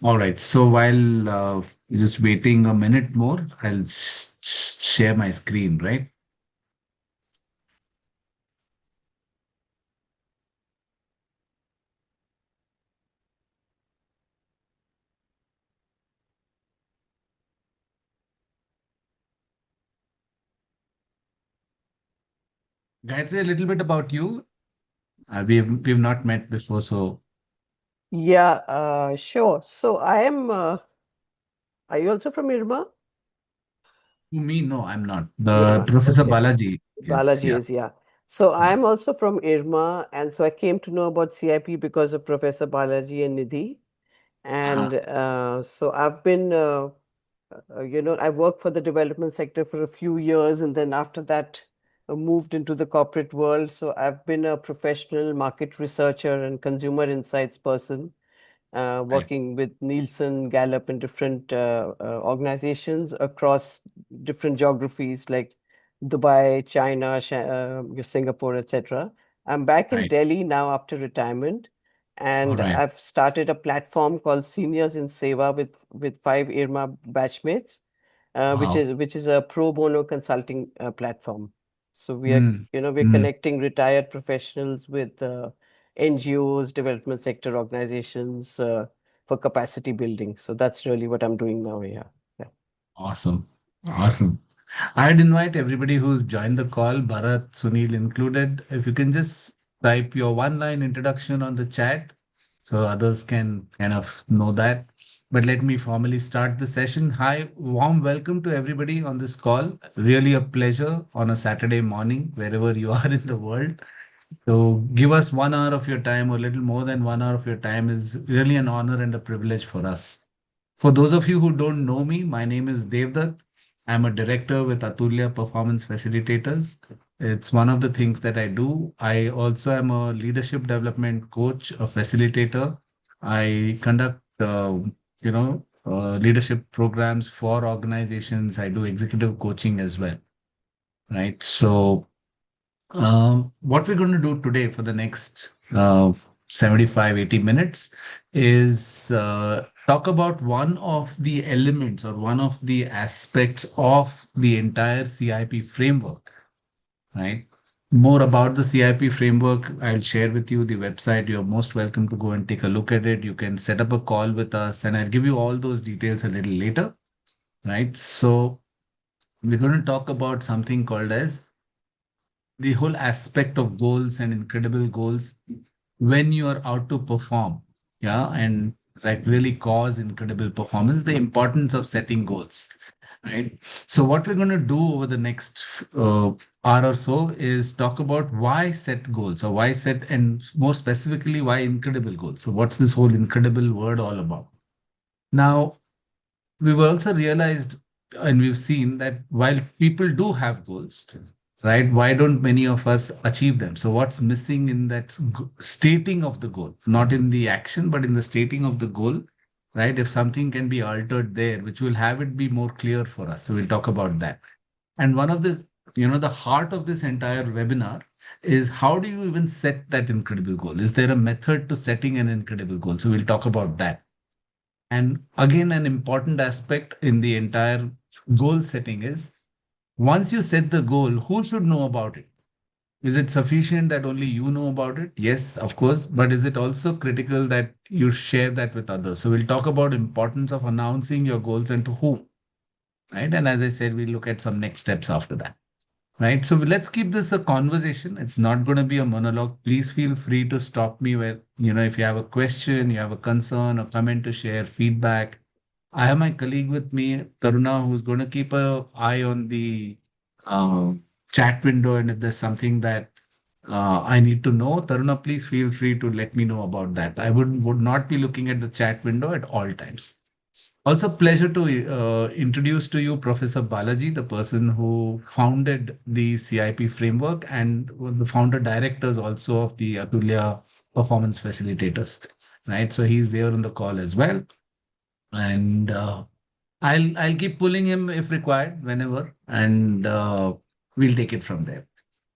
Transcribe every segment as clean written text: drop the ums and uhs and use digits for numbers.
All right. So while just waiting a minute more, I'll share my screen, right? Gayatri, a little bit about you. We've not met before, so Yeah, sure. So are you also from Irma? to me, no, I'm not. You're The not. Professor Okay. Balaji is, Balaji yeah, is, yeah. So yeah. I'm also from Irma, and so I came to know about CIP because of Professor Balaji and Nidhi. And so I worked for the development sector for a few years, and then after that, moved into the corporate world. So I've been a professional market researcher and consumer insights person, Right, working with Nielsen, Gallup, and different organizations across different geographies like Dubai, China, Singapore, etc. I'm back in right. Delhi now after retirement, All and right. I've started a platform called Seniors in Seva with five Irma batchmates, Wow. which is a pro bono consulting platform. So Mm, we're mm. connecting retired professionals with NGOs, development sector organizations for capacity building. So that's really what I'm doing now. Yeah. Yeah. Awesome. Awesome. I'd invite everybody who's joined the call, Bharat, Sunil included, if you can just type your one-line introduction on the chat so others can kind of know that. But let me formally start the session. Hi, warm welcome to everybody on this call. Really a pleasure on a Saturday morning, wherever you are in the world. So give us 1 hour of your time or little more than 1 hour of your time is really an honor and a privilege for us. For those of you who don't know me, my name is Devdutt. I'm a director with Atulya Performance Facilitators. It's one of the things that I do. I also am a leadership development coach, a facilitator. I conduct, leadership programs for organizations. I do executive coaching as well, right? So what we're going to do today for the next 75, 80 minutes is talk about one of the elements or one of the aspects of the entire CIP framework, right? More about the CIP framework, I'll share with you the website. You're most welcome to go and take a look at it. You can set up a call with us, and I'll give you all those details a little later, right? So, we're going to talk about something called as the whole aspect of goals and incredible goals when you are out to perform, yeah, and like really cause incredible performance, the importance of setting goals, right? So what we're going to do over the next hour or so is talk about why set goals, or why set, and more specifically why incredible goals. So what's this whole incredible word all about? Now, we've also realized and we've seen that while people do have goals, right, why don't many of us achieve them? So what's missing in that stating of the goal, not in the action but in the stating of the goal, right? If something can be altered there, which will have it be more clear for us, so we'll talk about that. And one of the, the heart of this entire webinar is, how do you even set that incredible goal? Is there a method to setting an incredible goal? So we'll talk about that. And again, an important aspect in the entire goal setting is, once you set the goal, who should know about it? Is it sufficient that only you know about it? Yes, of course. But is it also critical that you share that with others? So we'll talk about importance of announcing your goals and to whom, right? And as I said, we'll look at some next steps after that. Right. So let's keep this a conversation. It's not going to be a monologue. Please feel free to stop me where, if you have a question, you have a concern, a comment to share, feedback. I have my colleague with me, Taruna, who's going to keep an eye on the uh, chat window. And if there's something that I need to know, Taruna, please feel free to let me know about that. I would not be looking at the chat window at all times. Also, pleasure to introduce to you Professor Balaji, the person who founded the CIP framework and was the founder directors also of the Atulya Performance Facilitators. Right, so he's there on the call as well, and I'll keep pulling him if required, whenever, and we'll take it from there.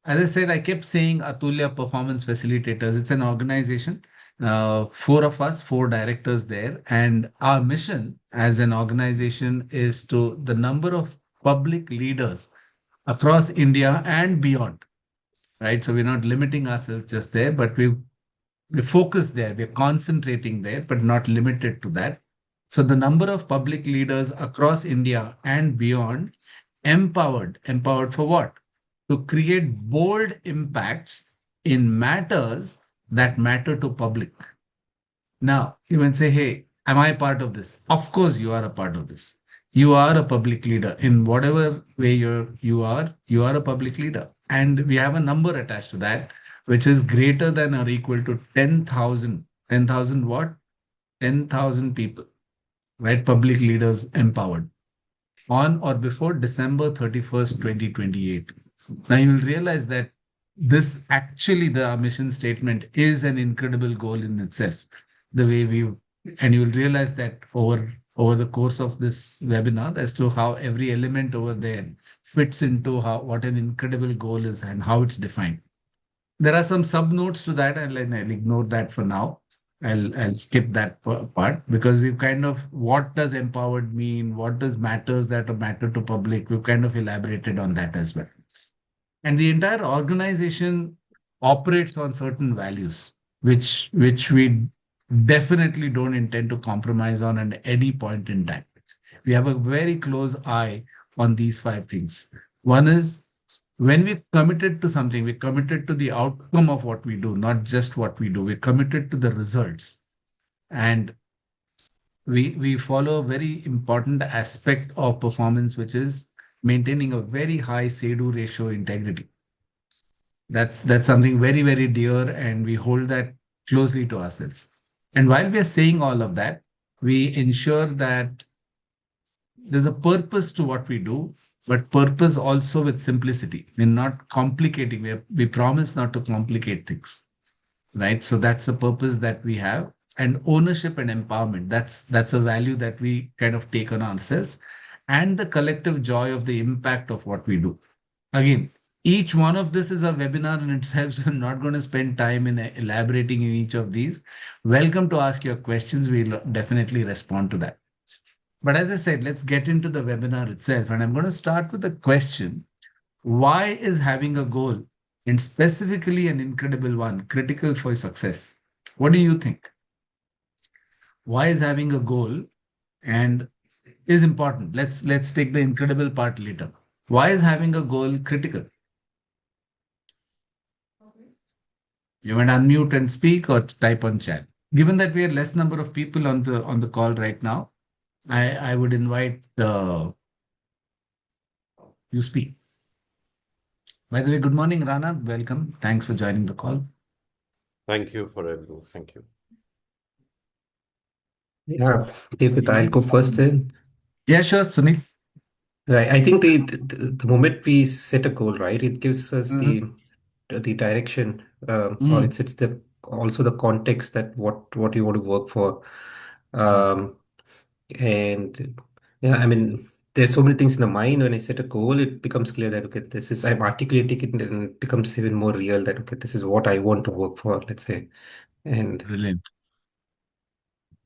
As I said, I kept saying Atulya Performance Facilitators. It's an organization. four of us, four directors there. And our mission as an organization is to the number of public leaders across India and beyond, right? So we're not limiting ourselves just there, but we focus there, we're concentrating there, but not limited to that. So the number of public leaders across India and beyond empowered for what? To create bold impacts in matters that matter to public. Now, you might say, hey, am I part of this? Of course, you are a part of this. You are a public leader in whatever way you are a public leader. And we have a number attached to that, which is greater than or equal to 10,000. 10,000 what? 10,000 people, right? Public leaders empowered on or before December 31st, 2028. Now you'll realize that this actually, the mission statement is an incredible goal in itself. The way we, and you will realize that over the course of this webinar as to how every element over there fits into how what an incredible goal is and how it's defined. There are some sub notes to that, and I'll ignore that for now. I'll skip that part because we've kind of what does empowered mean? What does matters that matter to public? We've kind of elaborated on that as well. And the entire organization operates on certain values, which we definitely don't intend to compromise on at any point in time. We have a very close eye on these five things. One is when we're committed to something, we're committed to the outcome of what we do, not just what we do. We're committed to the results. And we follow a very important aspect of performance, which is maintaining a very high say-do ratio integrity. That's something very, very dear, and we hold that closely to ourselves. And while we are saying all of that, we ensure that there's a purpose to what we do, but purpose also with simplicity. We're not complicating. We promise not to complicate things, right? So that's the purpose that we have. And ownership and empowerment, that's a value that we kind of take on ourselves, and the collective joy of the impact of what we do. Again, each one of this is a webinar in itself, so I'm not going to spend time in elaborating in each of these. Welcome to ask your questions. We'll definitely respond to that. But as I said, let's get into the webinar itself. And I'm going to start with a question. Why is having a goal, and specifically an incredible one, critical for success? What do you think? Why is having a goal and is important? Let's take the incredible part later. Why is having a goal critical? You might unmute and speak or type on chat. Given that we are less number of people on the call right now, I would invite you speak. By the way, good morning, Rana. Welcome. Thanks for joining the call. Thank you for everything. Thank you. Yeah, David, I'll go first then. Yeah, sure, Sunil. Right. I think the moment we set a goal, right, it gives us Mhm. the direction, or Mm. it sets the also the context that what you want to work for. Um, and yeah, I mean, there's so many things in the mind. When I set a goal, it becomes clear that okay, this is I'm articulating it, and it becomes even more real that okay, this is what I want to work for, let's say. And Brilliant.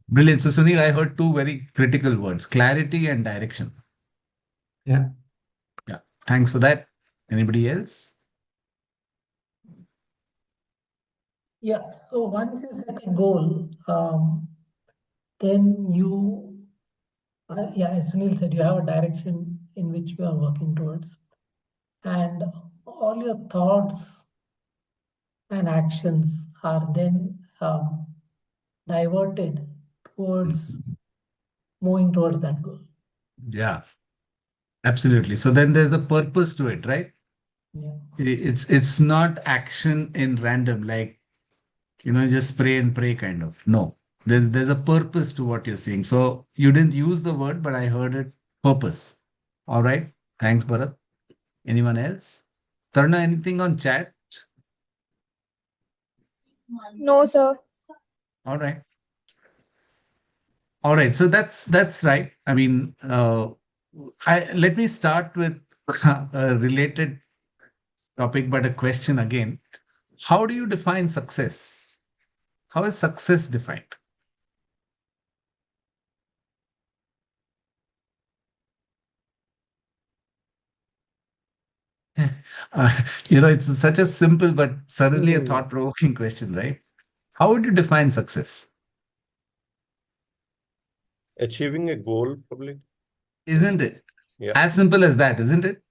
Brilliant. So, Sunil, I heard two very critical words, clarity and direction. yeah. Yeah. Thanks for that. Anybody else? Yeah, so once you set a goal, then yeah, as Sunil said, you have a direction in which you are working towards, and all your thoughts and actions are then diverted towards moving towards that goal. Yeah, absolutely. So then there's a purpose to it, right? Yeah. It's not action in random, like just spray and pray kind of. No, there's a purpose to what you're saying. So you didn't use the word, but I heard it, purpose. All right. Thanks, Bharat. Anyone else? Tarna, anything on chat? No, sir. All right. All right. So that's right. I mean, let me start with a related topic, but a question again. How do you define success? how is success defined? It's such a simple but suddenly a Hmm. thought-provoking question, right? How would you define success? Achieving a goal, probably. Isn't it? Yeah. As simple as that, isn't it?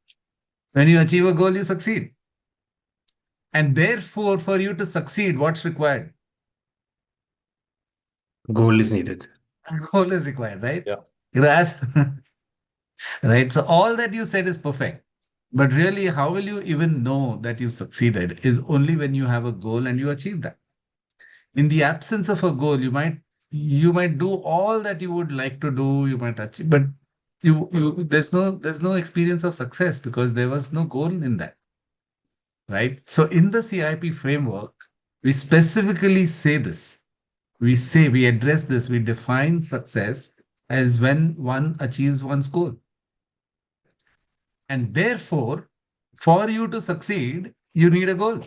When you achieve a goal, you succeed. And therefore, for you to succeed, what's required? Goal is needed. A goal is required, right? Yeah. As right. So all that you said is perfect. But really, how will you even know that you succeeded is only when you have a goal and you achieve that. In the absence of a goal, you might do all that you would like to do, you might achieve, but you there's no experience of success because there was no goal in that, right? So in the CIP framework, we specifically say this. We address this, we define success as when one achieves one's goal. And therefore, for you to succeed, you need a goal.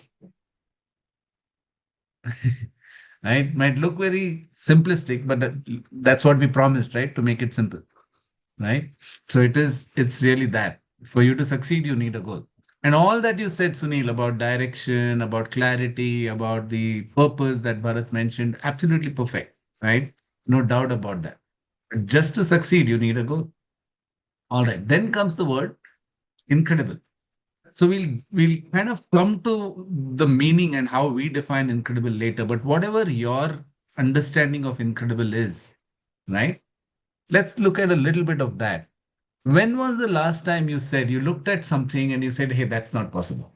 Right? Might look very simplistic, but that's what we promised, right? To make it simple, right? So it's really that. For you to succeed, you need a goal. And all that you said, Sunil, about direction, about clarity, about the purpose that Bharat mentioned, absolutely perfect, right? No doubt about that. But just to succeed, you need a goal. All right. Then comes the word incredible. So we'll kind of come to the meaning and how we define incredible later. But whatever your understanding of incredible is, right? Let's look at a little bit of that. When was the last time you said you looked at something and you said, "Hey, that's not possible"?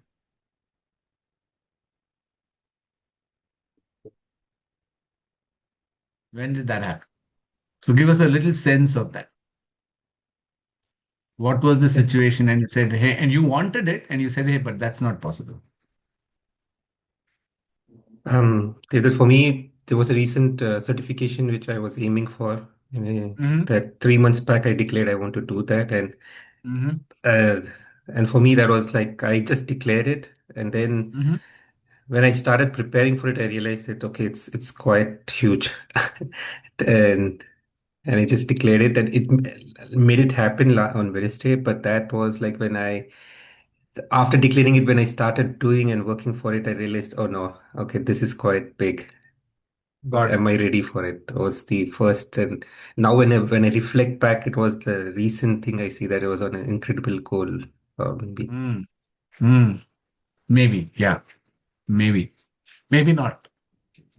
When did that happen? So give us a little sense of that. What was the Yeah. situation? And you said, "Hey," and you wanted it, and you said, "Hey, but that's not possible." For me, there was a recent certification which I was aiming for. Mm-hmm. That 3 months back, I declared I want to do that, Mm-hmm. uh, and for me, that was like I just declared it, and then Mm-hmm. when I started preparing for it, I realized that okay, it's quite huge, and I just declared it, and it made it happen on Wednesday. But that was like when after declaring it, when I started doing and working for it, I realized, oh no, okay, this is quite big. Got it. Am I ready for it? Was the first, and now when I reflect back, it was the recent thing I see that it was on an incredible goal, maybe. Mm. Mm. Maybe, yeah, maybe, maybe not.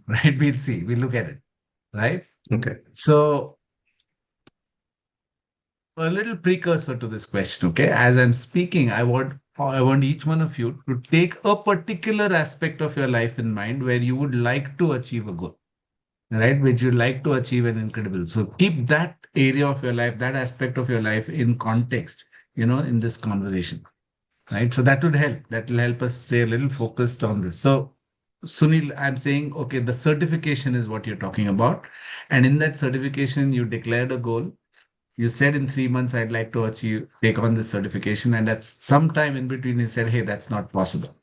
Right? We'll see. We'll look at it. Right? Okay. So a little precursor to this question, okay? As I'm speaking, I want each one of you to take a particular aspect of your life in mind where you would like to achieve a goal, right? Which you'd like to achieve an incredible. So keep that area of your life, that aspect of your life in context, in this conversation, right? So that would help. That will help us stay a little focused on this. So Sunil, I'm saying, okay, the certification is what you're talking about. And in that certification, you declared a goal. You said in 3 months, I'd like to take on this certification. And at some time in between, you said, hey, that's not possible.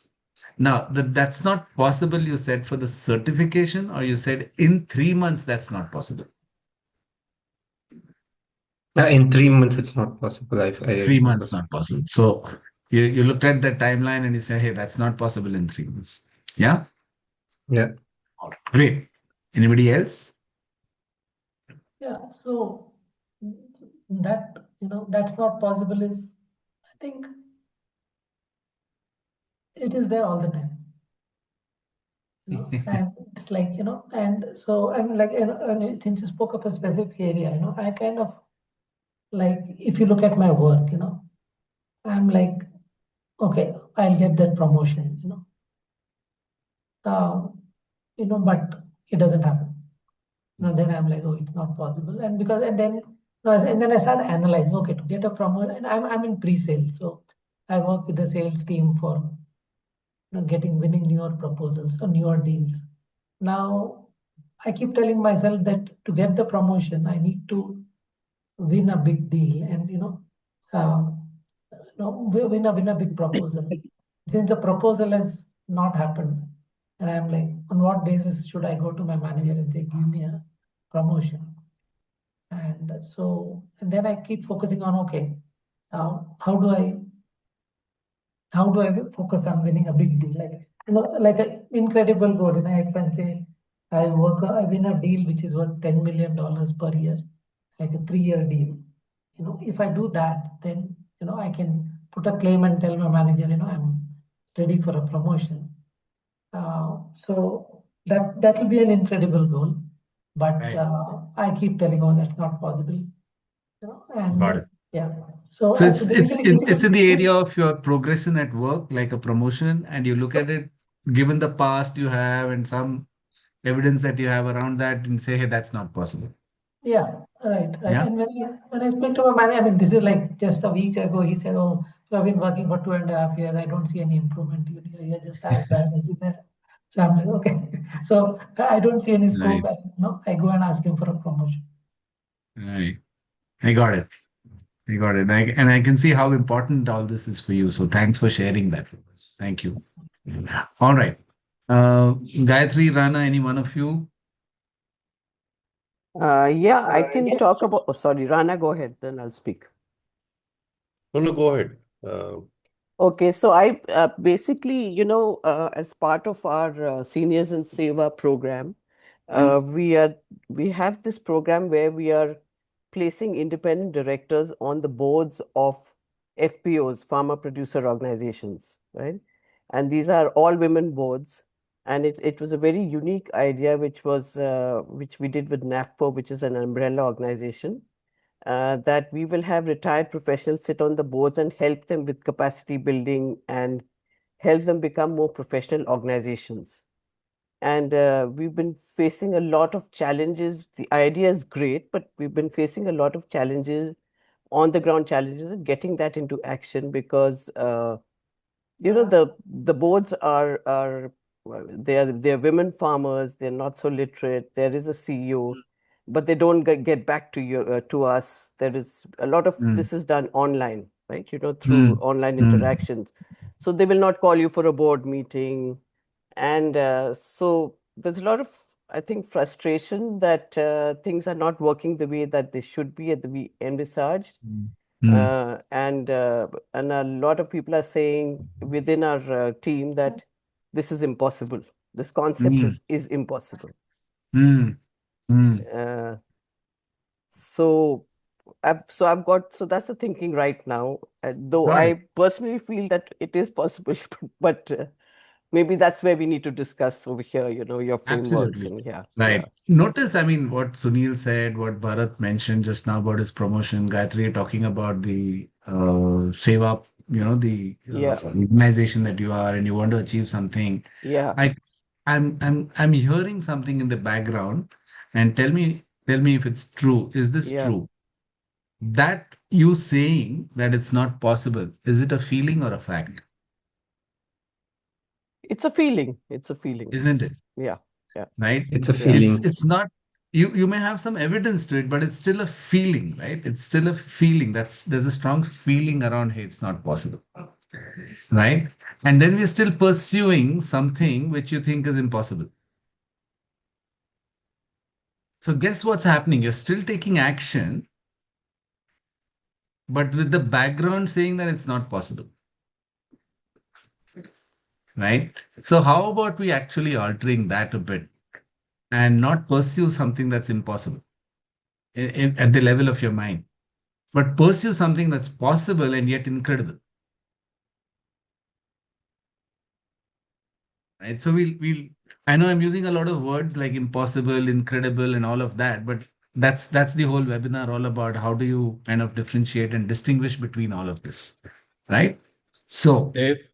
Now, that's not possible, you said for the certification, or you said in 3 months, that's not possible. In 3 months, it's not possible. I 3 months, understand. not possible. So you looked at that timeline and you said, hey, that's not possible in 3 months. Yeah. Yeah. All right. Great. Anybody else? Yeah, so that, that's not possible is, I think it is there all the time. And it's like, and so, and like, and since you spoke of a specific area, I kind of like, if you look at my work, I'm like, okay, I'll get that promotion, but it doesn't happen. Then I'm like, oh, it's not possible. And then I start analyzing, okay, to get a promotion, and I'm in pre-sales. So I work with the sales team for winning newer proposals or newer deals. Now I keep telling myself that to get the promotion, I need to win a big deal and win a big proposal. Since the proposal has not happened, And I'm like, on what basis should I go to my manager and say, give me a promotion? And then I keep focusing on, okay, how do I focus on winning a big deal? Like an incredible goal. I can say I win a deal which is worth $10 million per year, like a 3-year deal. If I do that, then, I can put a claim and tell my manager, I'm ready for a promotion. So that will be an incredible goal. But Right. I keep telling, oh, that's not possible. And Got it. yeah. So So it's it's it's basically in, difficult it's in to the say. area of your progression at work, like a promotion, and you look at it, given the past you have and some evidence that you have around that, and say, hey, that's not possible. Yeah, right. Yeah. And when I speak to my manager, this is like just a week ago, he said, oh, you have been working for 2.5 years. I don't see any improvement. You're just as bad as you were. So I'm like, okay. So I don't see any scope. Right. I go and ask him for a promotion. Right. I got it. I got it. And I can see how important all this is for you. So thanks for sharing that with us. Thank you. All right. Gayatri, Rana, any one of you? Yeah, I can talk about. Oh, sorry, Rana, go ahead, then I'll speak. No, go ahead. Okay, so I basically, as part of our Seniors in Seva program, we have this program where we are placing independent directors on the boards of FPOs, farmer producer organizations, right? And these are all women boards. And it was a very unique idea, which we did with NAFPO, which is an umbrella organization, that we will have retired professionals sit on the boards and help them with capacity building and help them become more professional organizations. And we've been facing a lot of challenges. The idea is great, but we've been facing a lot of challenges, on the ground challenges, of getting that into action because the boards are well, they're women farmers. They're not so literate. There is a CEO, but they don't get back to us. There is a lot of Mm, this is done online, right? Through mm, online mm, interactions. So they will not call you for a board meeting, and so there's a lot of, I think, frustration that things are not working the way that they should be at the we envisaged. mm, mm, And a lot of people are saying within our team that this is impossible. This concept mm, is impossible. mm, mm. Uh, so so that's the thinking right now. Though Got it. I personally feel that it is possible, but maybe that's where we need to discuss over here. Your frameworks Absolutely. and yeah. Right. Notice, I mean, what Sunil said, what Bharat mentioned just now about his promotion, Gayatri talking about the Seva, the Yeah, organization that you are and you want to achieve something. yeah. I, I'm hearing something in the background, and tell me if it's true. Is this Yeah. true? That you saying that it's not possible, is it a feeling or a fact? It's a feeling. It's a feeling. Isn't it? Yeah, yeah, Right? It's a yeah, It's feeling. it's not you may have some evidence to it, but it's still a feeling, right? It's still a feeling. There's a strong feeling around, hey, it's not possible. Right? And then we're still pursuing something which you think is impossible. So guess what's happening? You're still taking action, but with the background saying that it's not possible. Right? So how about we actually altering that a bit and not pursue something that's impossible at the level of your mind, but pursue something that's possible and yet incredible. Right? So we'll I know I'm using a lot of words like impossible, incredible, and all of that, but that's the whole webinar all about. How do you kind of differentiate and distinguish between all of this? Right? So Dave,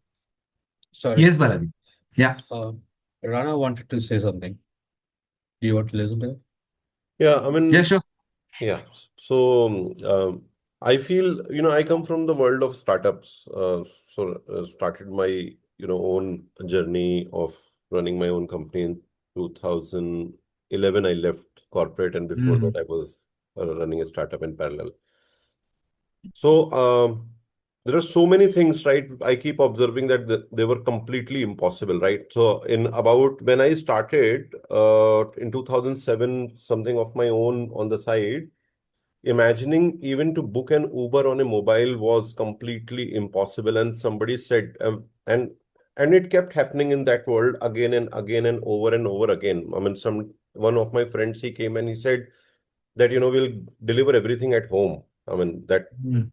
sorry. yes, Balaji. Yeah. Rana wanted to say something. Do you want to listen to it? Yeah, I Yeah, mean, sure. yeah. So I feel, I come from the world of startups. Started my, own journey of running my own company in 2011. I left corporate, and before Mm, that, I was running a startup in parallel. So there are so many things, right? I keep observing that they were completely impossible, right? So in about when I started in 2007, something of my own on the side, imagining even to book an Uber on a mobile was completely impossible. And somebody said, and it kept happening in that world again and again and over again. I mean, some one of my friends, he came and he said that, we'll deliver everything at home. I mean, that Mm,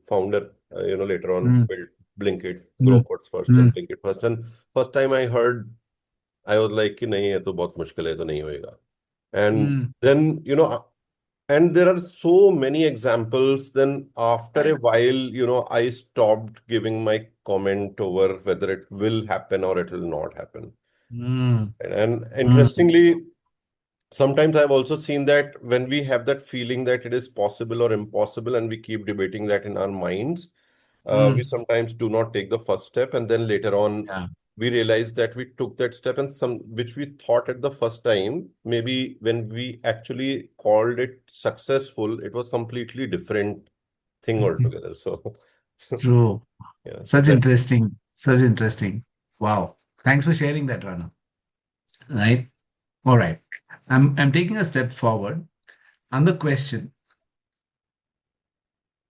founder, later on mm, built Blinkit, mm, Growcodes first and mm, Blinkit first. And first time I heard, I was like, कि नहीं ये तो बहुत मुश्किल है, ये तो नहीं होएगा. And mm. then, and there are so many examples. Then after a Right. while, I stopped giving my comment over whether it will happen or it will not happen. Mm, And mm, interestingly, sometimes I've also seen that when we have that feeling that it is possible or impossible, and we keep debating that in our minds, we mm. sometimes do not take the first step, and then later on, Yeah. we realize that we took that step, and some which we thought at the first time, maybe when we actually called it successful, it was completely different thing altogether. So, True. yeah, so Such that. interesting. Such interesting. Wow. Thanks for sharing that, Rana. Right. All right. I'm taking a step forward on the question.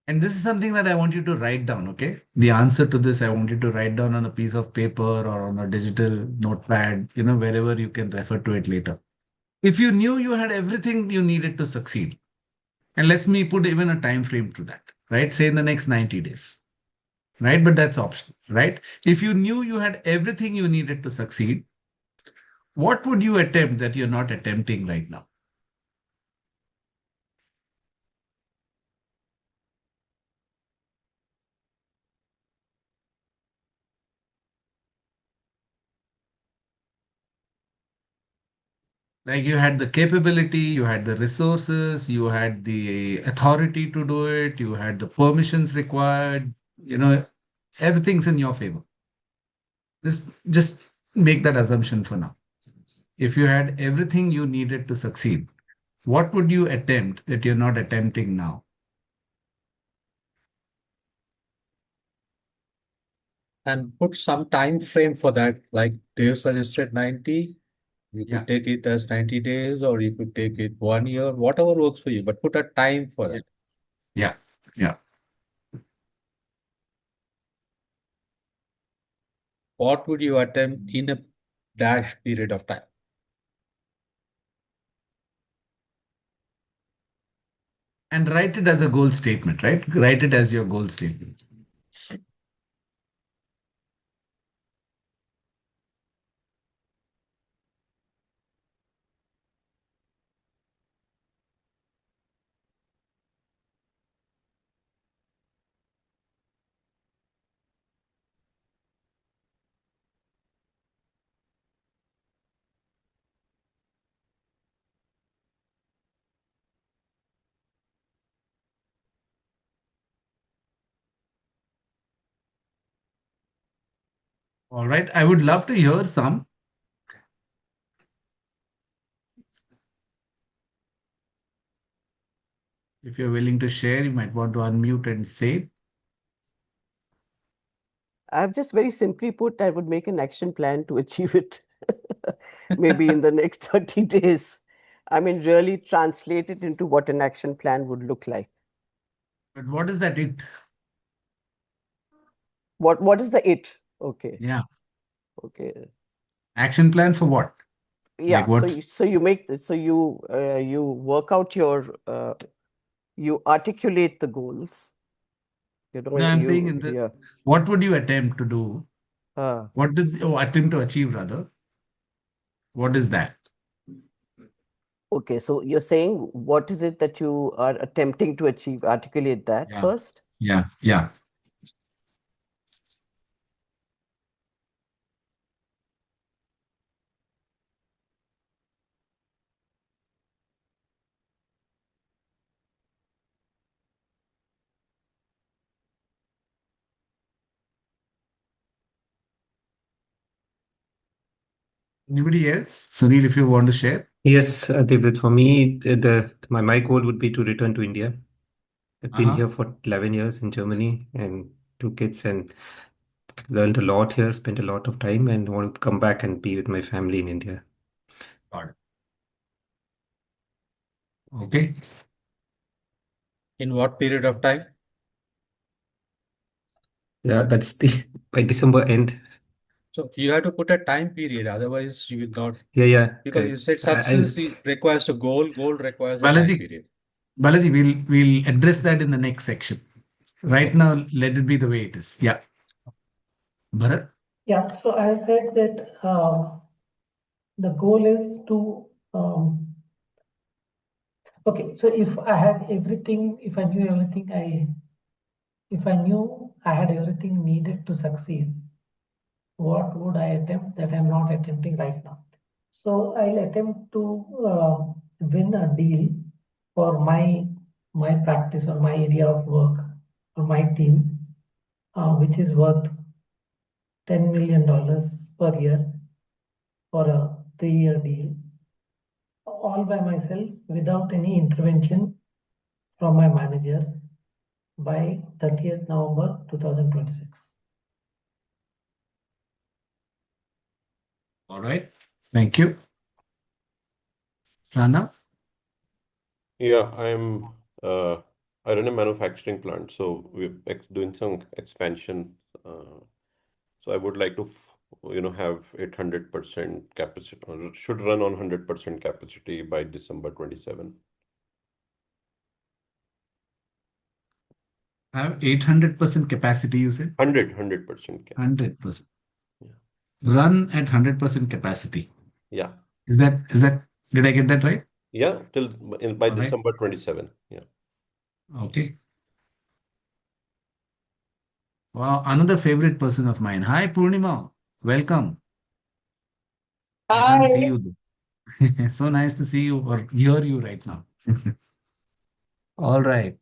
And this is something that I want you to write down, okay? The answer to this, I want you to write down on a piece of paper or on a digital notepad, wherever you can refer to it later. If you knew you had everything you needed to succeed, and let's me put even a time frame to that, right? Say in the next 90 days, right? But that's optional, right? If you knew you had everything you needed to succeed, what would you attempt that you're not attempting right now? Like you had the capability, you had the resources, you had the authority to do it, you had the permissions required, everything's in your favor. Just make that assumption for now. If you had everything you needed to succeed, what would you attempt that you're not attempting now? And put some time frame for that. Like Dave suggested 90. You Yeah, could take it as 90 days or you could take it 1 year, whatever works for you, but put a time for yeah, that. yeah, yeah. What would you attempt in a dash period of time? And write it as a goal statement, right? Write it as your goal statement. All right. I would love to hear some. If you're willing to share, you might want to unmute and say. I've just very simply put, I would make an action plan to achieve it. Maybe in the next 30 days. I mean, really translate it into what an action plan would look like. But what is that it? What is the it? Okay. Yeah. Okay. Action plan for what? Like Yeah. So what's you make so you work out your you articulate the goals. no, I'm saying You in the yeah. what would you attempt to do? Uh, What did attempt to achieve rather? What is that? okay. So you're saying what is it that you are attempting to achieve? Articulate that Yeah. first. Yeah. Yeah. Anybody else? Sunil, if you want to share. Yes, Devdutt, for me, my goal would be to return to India. I've been Uh-huh. here for 11 years in Germany, and two kids and learned a lot here, spent a lot of time, and want to come back and be with my family in India. Got it. Okay. In what period of time? Yeah, that's by December end. So you have to put a time period, otherwise you will not. Yeah, Because you correct. said So success requires a goal, goal requires a time Balaji, period. Balaji, we'll address that in the next section. Right Okay. now, let it be the way it is. Yeah. Bharat? Yeah, so I said that the goal is to okay, so if I had everything, if I knew everything, if I knew I had everything needed to succeed, what would I attempt that I'm not attempting right now? So I'll attempt to win a deal for my practice or my area of work or my team, which is worth $10 million per year for a 3-year deal, all by myself without any intervention from my manager by 30th November 2026. All right. Thank you. Rana? Yeah, I run a manufacturing plant, so we're doing some expansion. So I would like to, have 800% capacity, or should run on 100% capacity by December 27. Have 800% capacity, you said? 100% capacity. 100%. Yeah. Run at 100% capacity. Yeah. Did I get that right? Yeah, by All right. December 27. Yeah. Okay. Wow, another favorite person of mine. Hi, Purnima. Welcome. I can't see you though. So nice to see you or hear you right now. All right.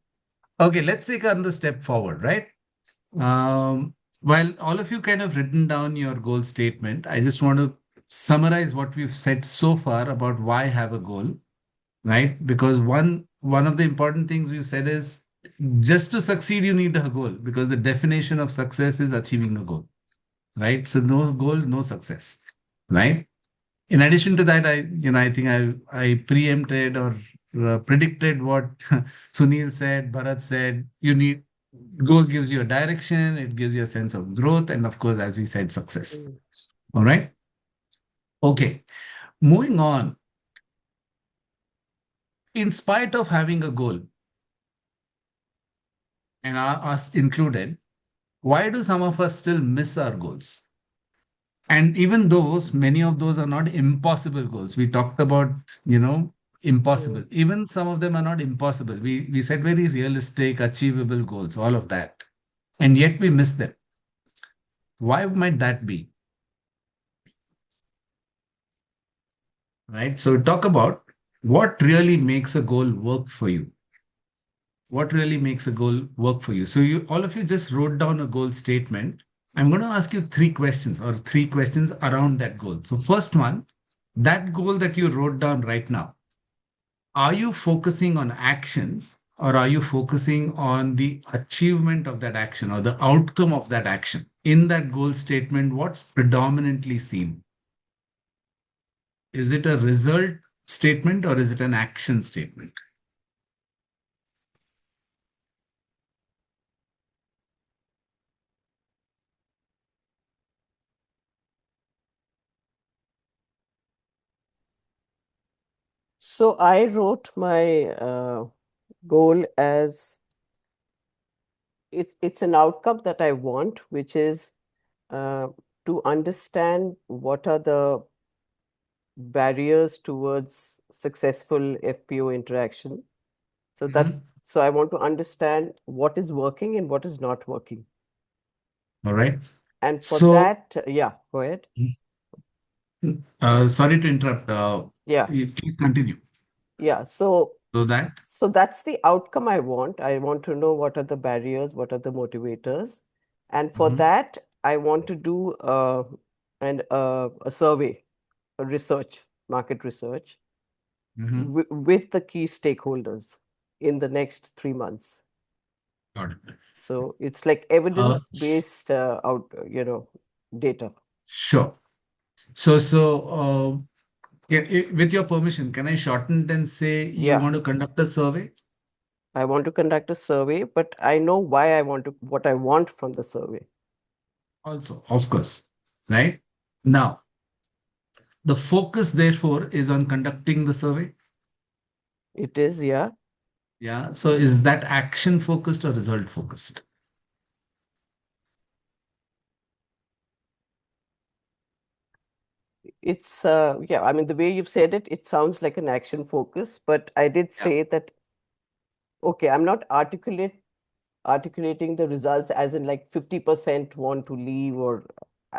Okay, let's take another step forward, right? While all of you kind of written down your goal statement, I just want to summarize what we've said so far about why have a goal, right? Because one of the important things we've said is just to succeed, you need a goal because the definition of success is achieving a goal, right? So no goal, no success, right? In addition to that, I think I preempted or predicted what Sunil said, Bharat said. You need goals gives you a direction, it gives you a sense of growth, and of course, as we said, success. All right. Okay. Moving on. In spite of having a goal, and us included, why do some of us still miss our goals? And even those, many of those are not impossible goals. We talked about, impossible. Even some of them are not impossible. We set very realistic, achievable goals, all of that. And yet we miss them. Why might that be? Right? So talk about what really makes a goal work for you. What really makes a goal work for you? So all of you just wrote down a goal statement. I'm going to ask you three questions around that goal. So first one, that goal that you wrote down right now, are you focusing on actions or are you focusing on the achievement of that action or the outcome of that action? In that goal statement, what's predominantly seen? Is it a result statement or is it an action statement? So I wrote my goal as it's an outcome that I want, which is to understand what are the barriers towards successful FPO interaction. So so I want to understand what is working and what is not working. All right. And for So, that, yeah, go ahead. sorry to interrupt. Yeah. Please continue. Yeah. So that. So that's the outcome I want. I want to know what are the barriers, what are the motivators. And for that, I want to do a survey, a research, market research with the key stakeholders in the next 3 months. Got it. So it's like Uh, evidence-based data. sure. So, with your permission, can I shorten it and say you Yeah, want to conduct a survey? I want to conduct a survey, but I know why I want to, what I want from the survey. Also, of course, right? Now, the focus, therefore, is on conducting the survey. It is, yeah. Yeah. So, is that action focused or result focused? It's yeah, I mean, the way you've said it, it sounds like an action focus, but I did Yeah. say that, okay, I'm not articulating the results as in like 50% want to leave, or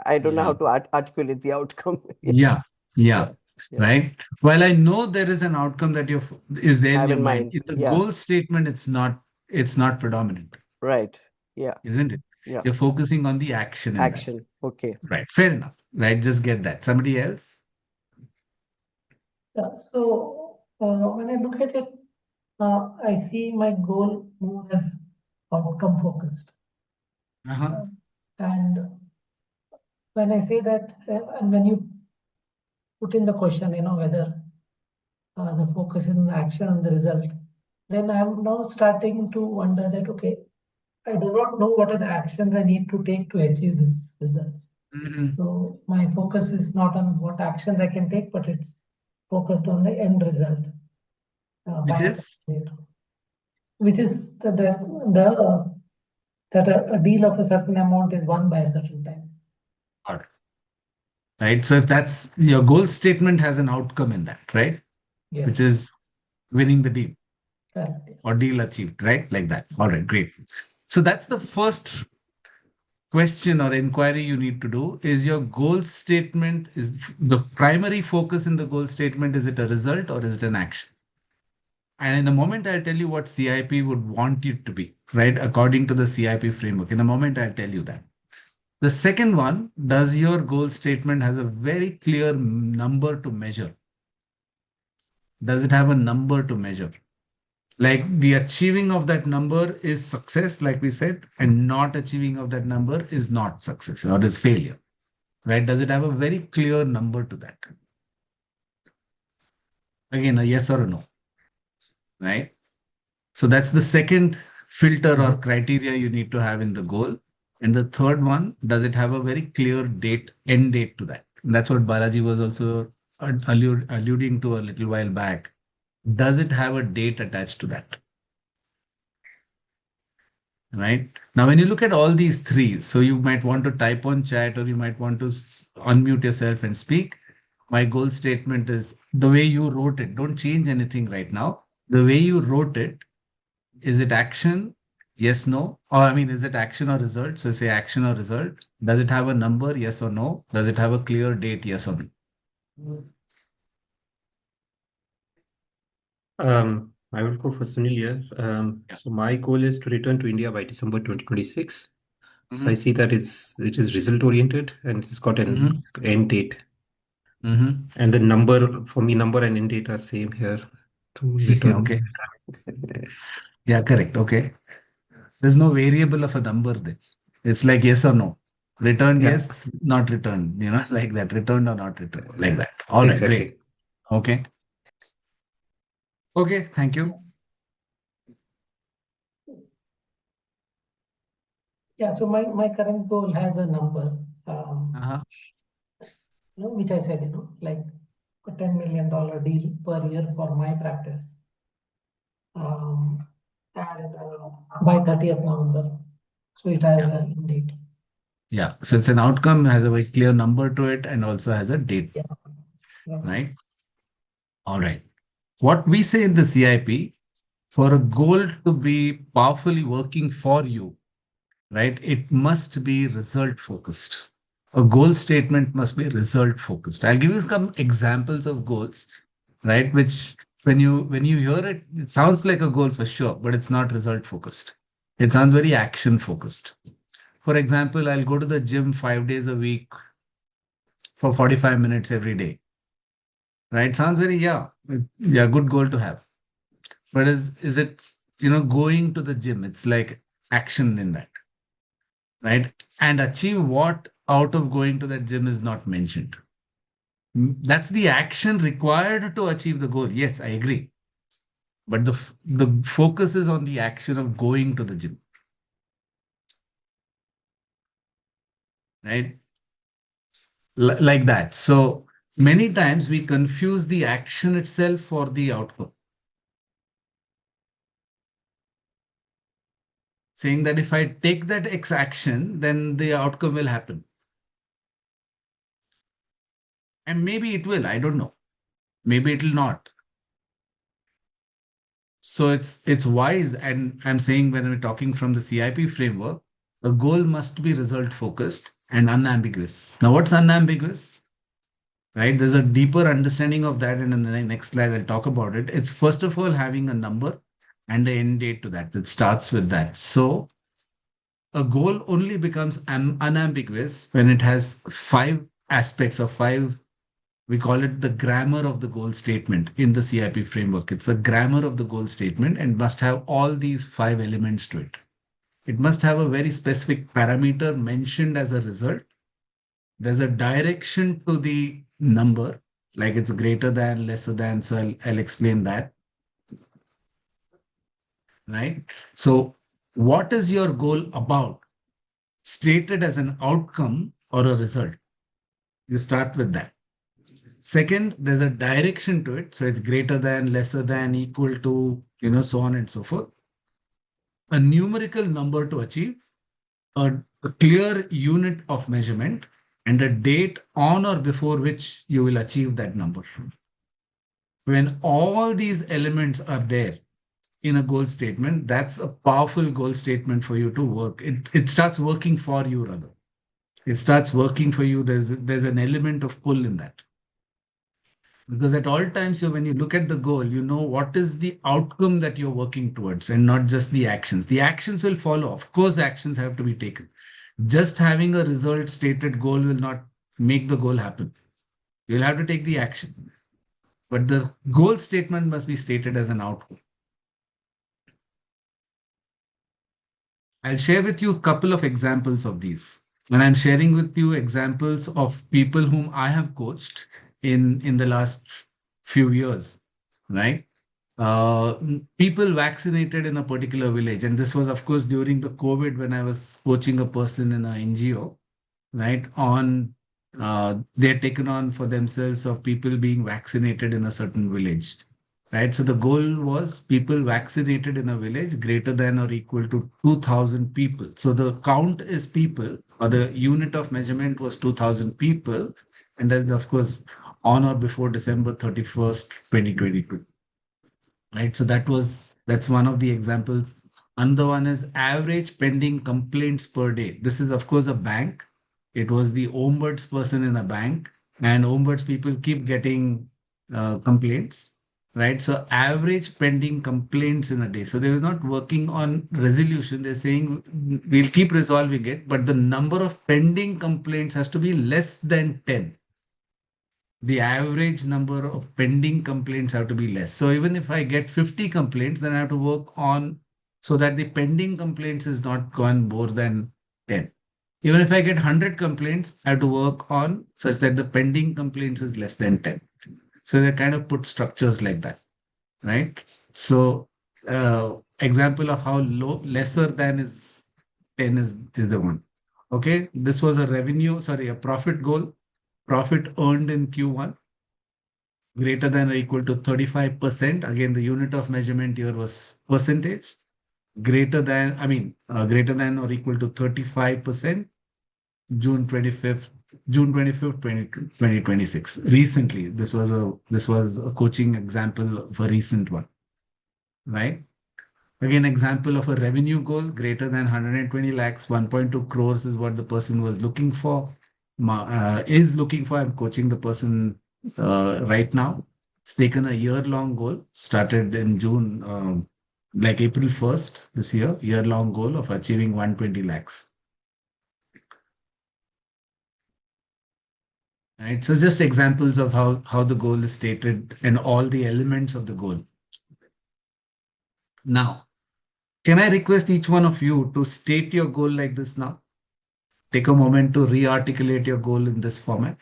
I don't know Yeah. how to articulate the outcome. Yeah. Yeah. Yeah, yeah. Right. While I know there is an outcome that is there in Have your in mind, mind. in the Yeah, goal statement, it's not predominant, right. Yeah, isn't it? yeah. You're focusing on the action in that. Action. Okay. Right. Fair enough. Right. Just get that. Somebody else? Yeah, so when I look at it, I see my goal more as outcome focused. Uh-huh. And when I say that, and when you put in the question, whether the focus is on action and the result, then I'm now starting to wonder that, okay, I do not know what are the actions I need to take to achieve these results. Mhm. So my focus is not on what actions I can take, but it's focused on the end result. Which By a is? certain date, which is that a deal of a certain amount is won by a certain time. Got it. Right. So if that's your goal statement has an outcome in that, right? Which Yes, is winning the deal correct. or deal achieved, right? Like that. All right, great. So that's the first question or inquiry you need to do. Is your goal statement, is the primary focus in the goal statement, is it a result or is it an action? And in a moment, I'll tell you what CIP would want it to be, right? According to the CIP framework. In a moment, I'll tell you that. The second one, does your goal statement has a very clear number to measure? Does it have a number to measure? Like the achieving of that number is success, like we said, and not achieving of that number is not success or is failure, right? Does it have a very clear number to that? Again, a yes or a no, right? So that's the second filter or criteria you need to have in the goal. And the third one, does it have a very clear date, end date to that? And that's what Balaji was also alluding to a little while back. Does it have a date attached to that? Right now, when you look at all these three, so you might want to type on chat or you might want to unmute yourself and speak. My goal statement is the way you wrote it. Don't change anything right now. The way you wrote it, is it action? Yes, no. Or I mean, is it action or result? So say action or result. Does it have a number? Yes or no? Does it have a clear date? Yes or no? I will go for Sunil here. So my goal is to return to India by December 2026. So I see that it is result oriented and it's got an end date. And the number for me, number and end date are same here to return. Okay. Yeah, correct. Okay. There's no variable of a number there. It's like yes or no. Returned, Yeah. yes, not returned, like that. Returned or not returned, like that. All right, great. Exactly. Okay. Okay, thank you. Yeah, so my current goal has a number, which I said, like a $10 million deal per year for my practice. And by 30th November. So it has an end date. Yeah. So it's an outcome, has a very clear number to it, and also has a date. Yeah. Yeah. Right. All right. What we say in the CIP, for a goal to be powerfully working for you, right, it must be result focused. A goal statement must be result focused. I'll give you some examples of goals, right, which when you hear it, it sounds like a goal for sure, but it's not result focused. It sounds very action focused. For example, I'll go to the gym 5 days a week for 45 minutes every day. Right? Sounds very, yeah, good goal to have. But is it, going to the gym? It's like action in that, right? And achieve what out of going to that gym is not mentioned. That's the action required to achieve the goal. Yes, I agree. But the focus is on the action of going to the gym, right? Like that. So many times we confuse the action itself for the outcome, saying that if I take that X action, then the outcome will happen. And maybe it will, I don't know. Maybe it will not. So it's wise, and I'm saying when we're talking from the CIP framework, a goal must be result focused and unambiguous. Now, what's unambiguous? Right? There's a deeper understanding of that, and in the next slide I'll talk about it. It's first of all having a number and an end date to that. It starts with that. So a goal only becomes unambiguous when it has 5 aspects or 5. We call it the grammar of the goal statement in the CIP framework. It's a grammar of the goal statement and must have all these 5 elements to it. It must have a very specific parameter mentioned as a result. There's a direction to the number, like it's greater than, lesser than. So I'll explain that. Right? So what is your goal about? Stated as an outcome or a result. You start with that. Second, there's a direction to it. So it's greater than, lesser than, equal to, so on and so forth. A numerical number to achieve, a clear unit of measurement, and a date on or before which you will achieve that number. When all these elements are there in a goal statement, that's a powerful goal statement for you to work. It starts working for you, rather. It starts working for you. There's an element of pull in that. Because at all times, when you look at the goal, you know what is the outcome that you're working towards and not just the actions. The actions will follow. Of course, actions have to be taken. Just having a result stated goal will not make the goal happen. You'll have to take the action. But the goal statement must be stated as an outcome. I'll share with you a couple of examples of these. And I'm sharing with you examples of people whom I have coached in the last few years, right? People vaccinated in a particular village. And this was, of course, during the COVID when I was coaching a person in an NGO, right? They're taken on for themselves of people being vaccinated in a certain village, right? So the goal was people vaccinated in a village greater than or equal to 2,000 people. So the count is people, or the unit of measurement was 2,000 people. And then, of course, on or before December 31st, 2022. Right. So that's one of the examples. Another one is average pending complaints per day. This is, of course, a bank. It was the ombuds person in a bank, and ombuds people keep getting complaints, right? So average pending complaints in a day. So they were not working on resolution. They're saying we'll keep resolving it, but the number of pending complaints has to be less than 10. The average number of pending complaints have to be less. So even if I get 50 complaints, then I have to work on so that the pending complaints is not gone more than 10. Even if I get 100 complaints, I have to work on such that the pending complaints is less than 10. So they kind of put structures like that, right? So example of how low lesser than is 10 is the one. Okay, this was a profit goal. Profit earned in Q1 greater than or equal to 35%. Again, the unit of measurement here was percentage. Greater than or equal to 35%. June 25th, 2026. Recently, this was a coaching example of a recent one, right? Again, example of a revenue goal greater than 120 lakhs, 1.2 crores is what the person was looking for. I'm coaching the person right now. It's taken a year-long goal, started in June, like April 1st this year-long goal of achieving 120 lakhs. Right. So just examples of how the goal is stated and all the elements of the goal. Now, Can I request each one of you to state your goal like this now? Take a moment to re-articulate your goal in this format.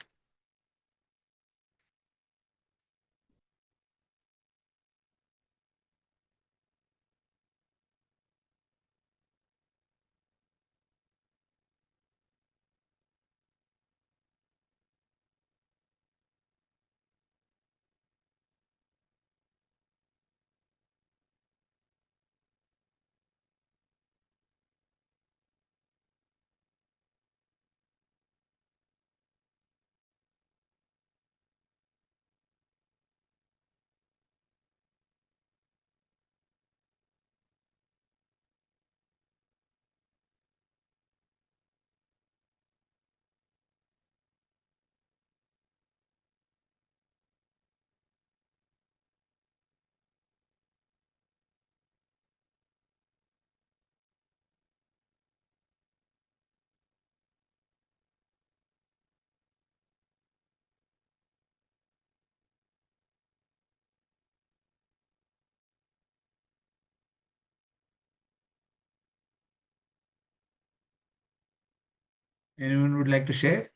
Anyone would like to share?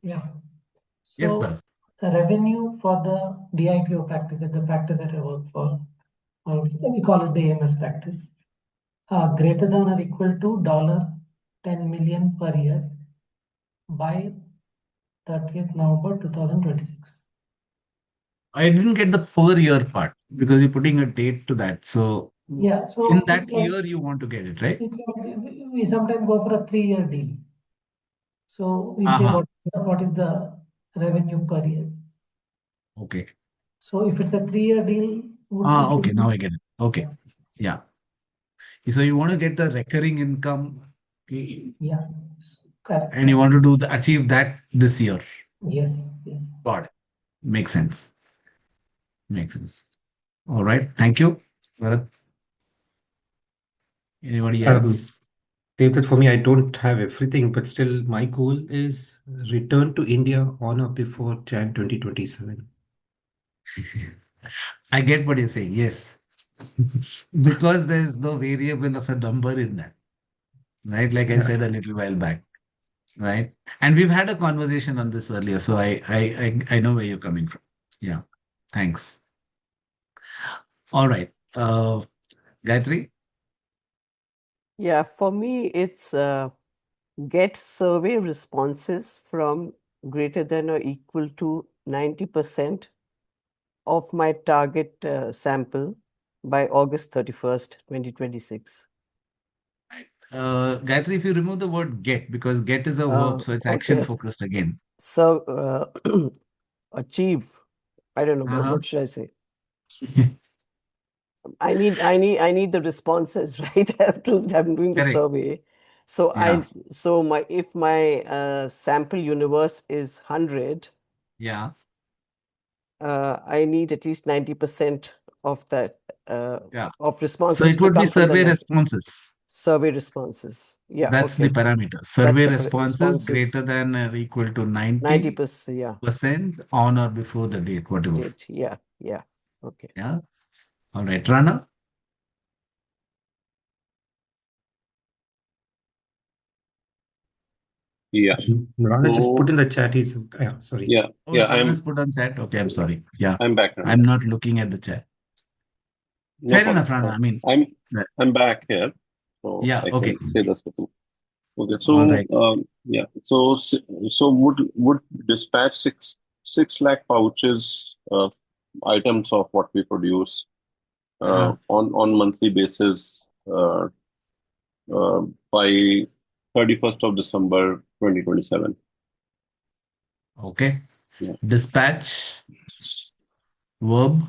Yeah. Yes, So Bal. the revenue for the DIPO practice, that's the practice that I work for, or we call it the AMS practice, greater than or equal to $10 million per year by 30th November 2026. I didn't get the per year part because you're putting a date to that. So Yeah, in so that it's like year, you want to get it, right? it's like we sometimes go for a 3-year deal. So we say Uh-huh. what is the revenue per year. Okay. So if it's a 3-year deal, it Okay. should Now be I get it. Okay. Yeah. So you want to get the recurring income yeah, correct. and you want to achieve that this year. Yes, yes. Got it. Makes sense. Makes sense. All right. Thank you. Bharat. Anybody Um, else? Devdutt, for me, I don't have everything, but still, my goal is return to India on or before Jan 2027. I get what you're saying. Yes. Because there's no variable of a number in that, right? Like I Yeah. said a little while back, right? And we've had a conversation on this earlier, so I know where you're coming from. Yeah. Thanks. All right. Gayatri? Yeah, for me, it's get survey responses from greater than or equal to 90% of my target sample by August 31st, 2026. Gayatri, if you remove the word get, because get is a verb, so it's action Okay. focused again. So achieve. I don't know, Uh-huh. what should I say? I need the responses, right? I'm doing the Correct. survey. So Yeah. if my sample universe is 100, Yeah. I need at least 90% of that Yeah. of So responses it to would be come from the survey responses. survey responses. Yeah, That's the okay. parameter. That's Survey the responses responses. greater than or equal to 90% 90%, yeah. on or before the date, whatever. Date. Yeah, yeah. Okay. Yeah. All right. Rana? Yeah. Rana just put So in the chat. Yeah, sorry. yeah, Oh, yeah, Rana's put on chat. Okay, I'm sorry. Yeah. I'm back now. I'm not looking at the chat. No Fair problem. enough, Rana. I mean, I'm uh, I'm back here, so yeah. I Okay. can say this. Okay, All so right. yeah, so would dispatch 6 lakh pouches items of what we produce on monthly basis uh, by 31st of December 2027. Okay. Yeah, Dispatch, verb,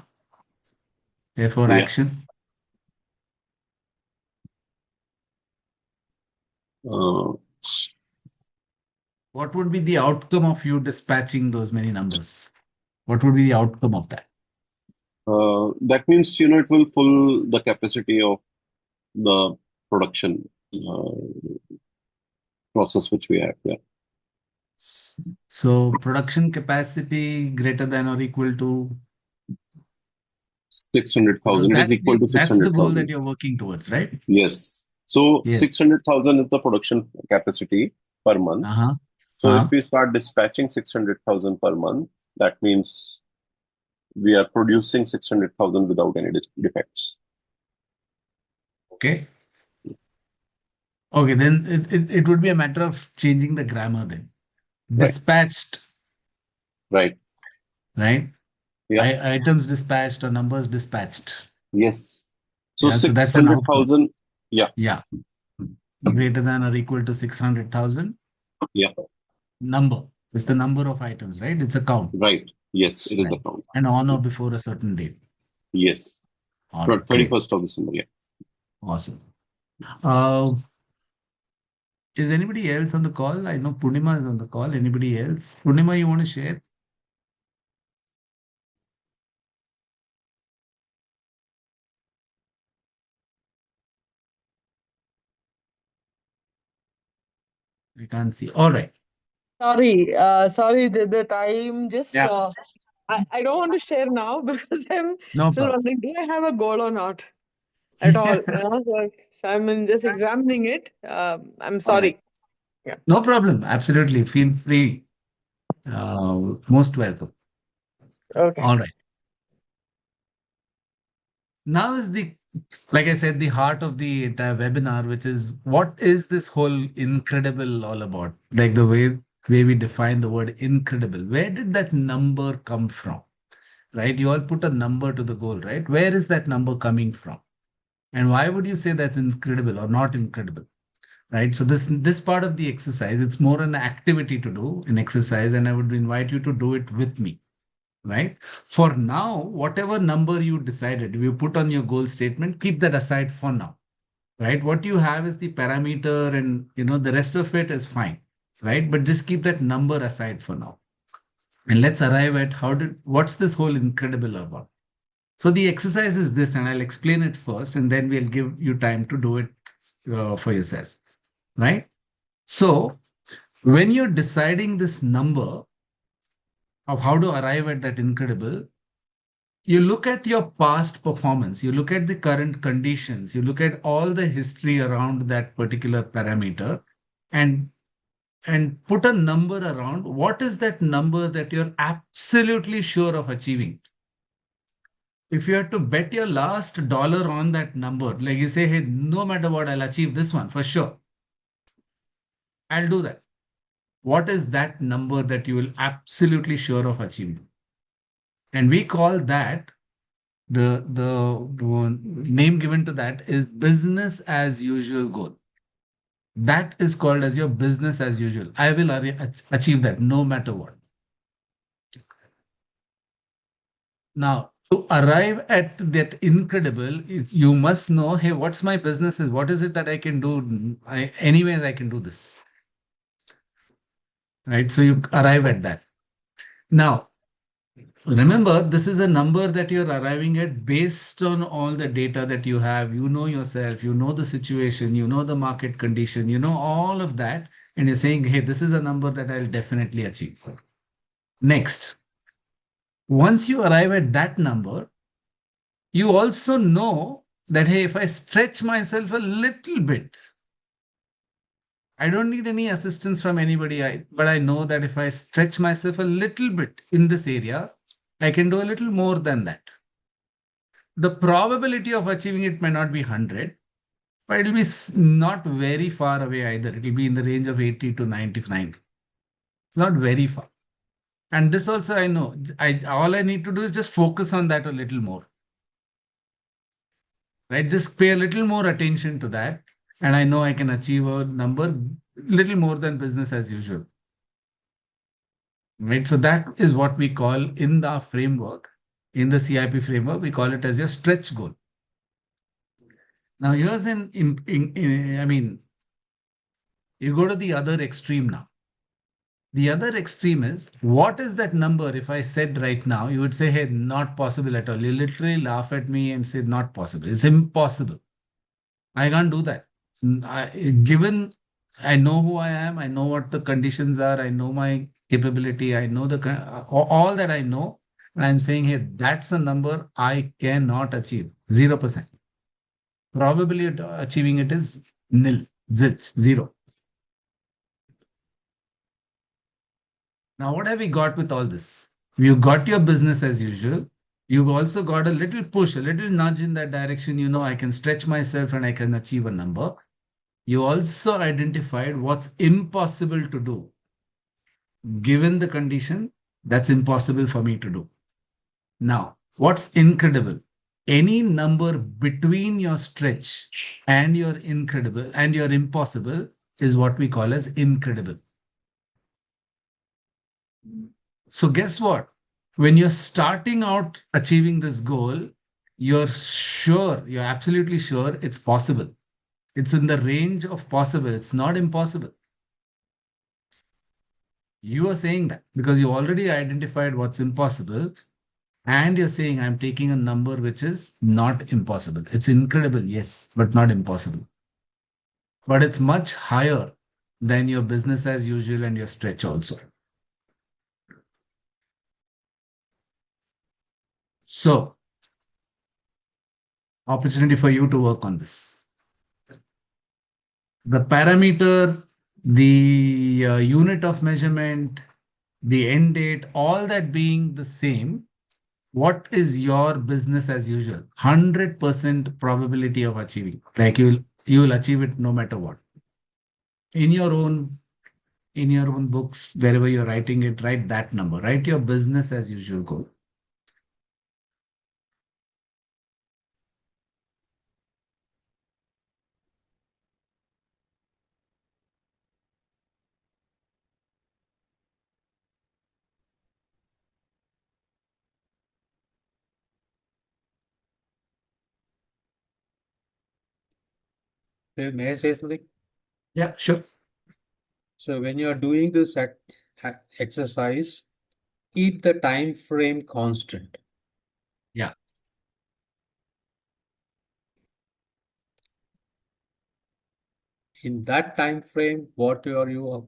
therefore yeah. action. Uh, What would be the outcome of you dispatching those many numbers? What would be the outcome of that? that means it will full the capacity of the production process which we have. Yeah. So production capacity greater than or equal to Because 600,000. It is equal to that's the goal that 600,000. you're working towards, right? Yes. So Yes. 600,000 is the production capacity per month. Uh-huh. So if we start dispatching 600,000 per month, that means we are producing 600,000 without any defects. Okay. Okay, then it would be a matter of changing the grammar then. Right. Dispatched, Right. right? Yeah. Items dispatched or numbers dispatched. Yes. So Yeah, so that's an output. 600,000. Yeah. Yeah. Greater than or equal to 600,000 Yeah. number. It's the number of items, right? It's a count. Right. Yes, it is the Right. count. And on or before a certain date. Yes. All right, 31st of December. Yeah. awesome. Is anybody else on the call? I know Purnima is on the call. Anybody else? Purnima, you want to share? I can't see. All right. Sorry, that I'm just Yeah. I don't want to share now because I'm No still problem. wondering, do I have a goal or not at all? So I'm just examining it. I'm All right. sorry. Yeah. No problem. Absolutely. Feel free. Most welcome. Okay. All right. Now is like I said, the heart of the entire webinar, which is what is this whole incredible all about? Like the way we define the word incredible. Where did that number come from? Right? You all put a number to the goal, right? Where is that number coming from? And why would you say that's incredible or not incredible? Right? So this part of the exercise, it's more an activity to do, an exercise, and I would invite you to do it with me. Right? For now, whatever number you decided, you put on your goal statement, keep that aside for now. Right? What you have is the parameter, and the rest of it is fine. Right? But just keep that number aside for now. And let's arrive at what's this whole incredible about? So the exercise is this, and I'll explain it first, and then we'll give you time to do it for yourself. Right? So when you're deciding this number of how to arrive at that incredible, you look at your past performance, you look at the current conditions, you look at all the history around that particular parameter, and put a number around what is that number that you're absolutely sure of achieving. If you had to bet your last dollar on that number, like you say, hey, no matter what, I'll achieve this one for sure. I'll do that. What is that number that you will absolutely sure of achieving? And we call that the name given to that is business as usual goal. That is called as your business as usual. I will achieve that no matter what. Now, to arrive at that incredible, you must know, hey, what's my business is? What is it that I can do? Anyways, I can do this. Right? So you arrive at that. Now, remember, this is a number that you're arriving at based on all the data that you have. You know yourself, you know the situation, you know the market condition, you know all of that. And you're saying, hey, this is a number that I'll definitely achieve. Next, once you arrive at that number, you also know that, hey, if I stretch myself a little bit, I don't need any assistance from anybody, but I know that if I stretch myself a little bit in this area, I can do a little more than that. The probability of achieving it may not be 100, but it will be not very far away either. It will be in the range of 80 to 99. It's not very far. And this also I know. All I need to do is just focus on that a little more. Right? Just pay a little more attention to that. And I know I can achieve a number little more than business as usual. Right? So that is what we call in the framework, in the CIP framework, we call it as your stretch goal. Now here's I mean, you go to the other extreme now. The other extreme is, what is that number? If I said right now, you would say, hey, not possible at all. You literally laugh at me and say, not possible. It's impossible. I can't do that. Given I know who I am, I know what the conditions are, I know my capability, I know all that I know. I'm saying, hey, that's a number I cannot achieve. 0%. Probably achieving it is nil, zilch, zero. Now, what have we got with all this? You got your business as usual. You've also got a little push, a little nudge in that direction. You know, I can stretch myself and I can achieve a number. You also identified what's impossible to do. Given the condition, that's impossible for me to do. Now, what's incredible? Any number between your stretch and your incredible and your impossible is what we call as incredible. So, guess what? When you're starting out achieving this goal, you're sure, you're absolutely sure it's possible. It's in the range of possible. It's not impossible. You are saying that because you already identified what's impossible. And you're saying, I'm taking a number which is not impossible. It's incredible, yes, but not impossible. But it's much higher than your business as usual and your stretch also. So, opportunity for you to work on this. The parameter, the unit of measurement, the end date, all that being the same. What is your business as usual? 100% probability of achieving. Like you will achieve it no matter what. In your own books, wherever you're writing it, write that number. Write your business as usual goal. May I say something? Yeah, sure. So when you are doing this exercise, keep the time frame constant. Yeah. In that time frame, what are you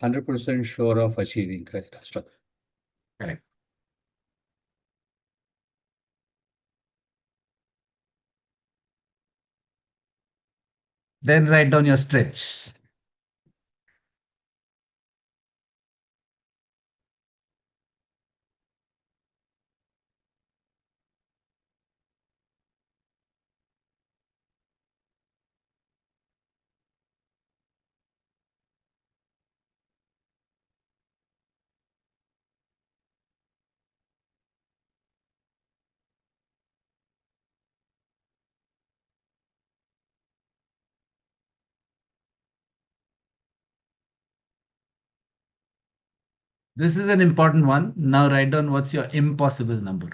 100% sure of achieving kind of stuff? Correct. Then write down your stretch. This is an important one. Now write down what's your impossible number.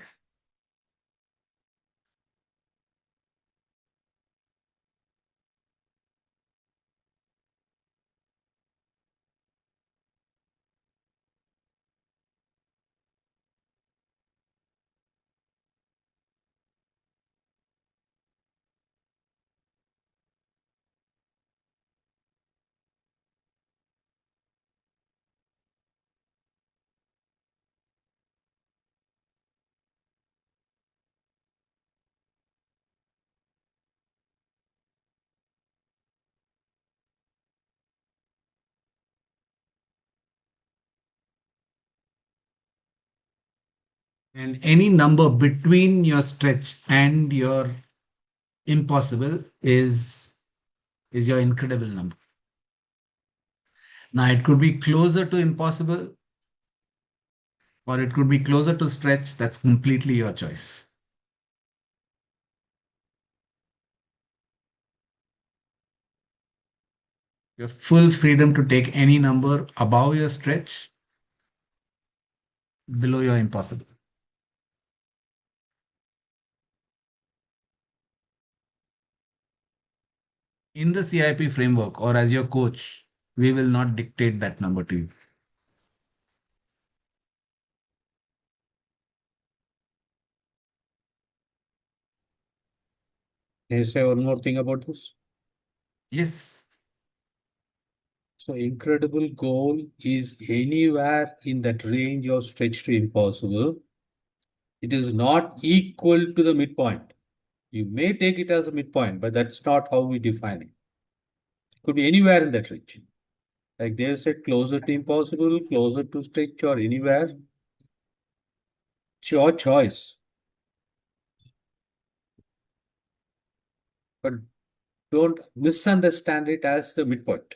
And any number between your stretch and your impossible is your incredible number. Now it could be closer to impossible or it could be closer to stretch. That's completely your choice. You have full freedom to take any number above your stretch, below your impossible. In the CIP framework or as your coach, we will not dictate that number to you. Can you say one more thing about this? Yes. So incredible goal is anywhere in that range of stretch to impossible. It is not equal to the midpoint. You may take it as a midpoint, but that's not how we define it. It could be anywhere in that range. Like they said, closer to impossible, closer to stretch, or anywhere. It's your choice. But don't misunderstand it as the midpoint.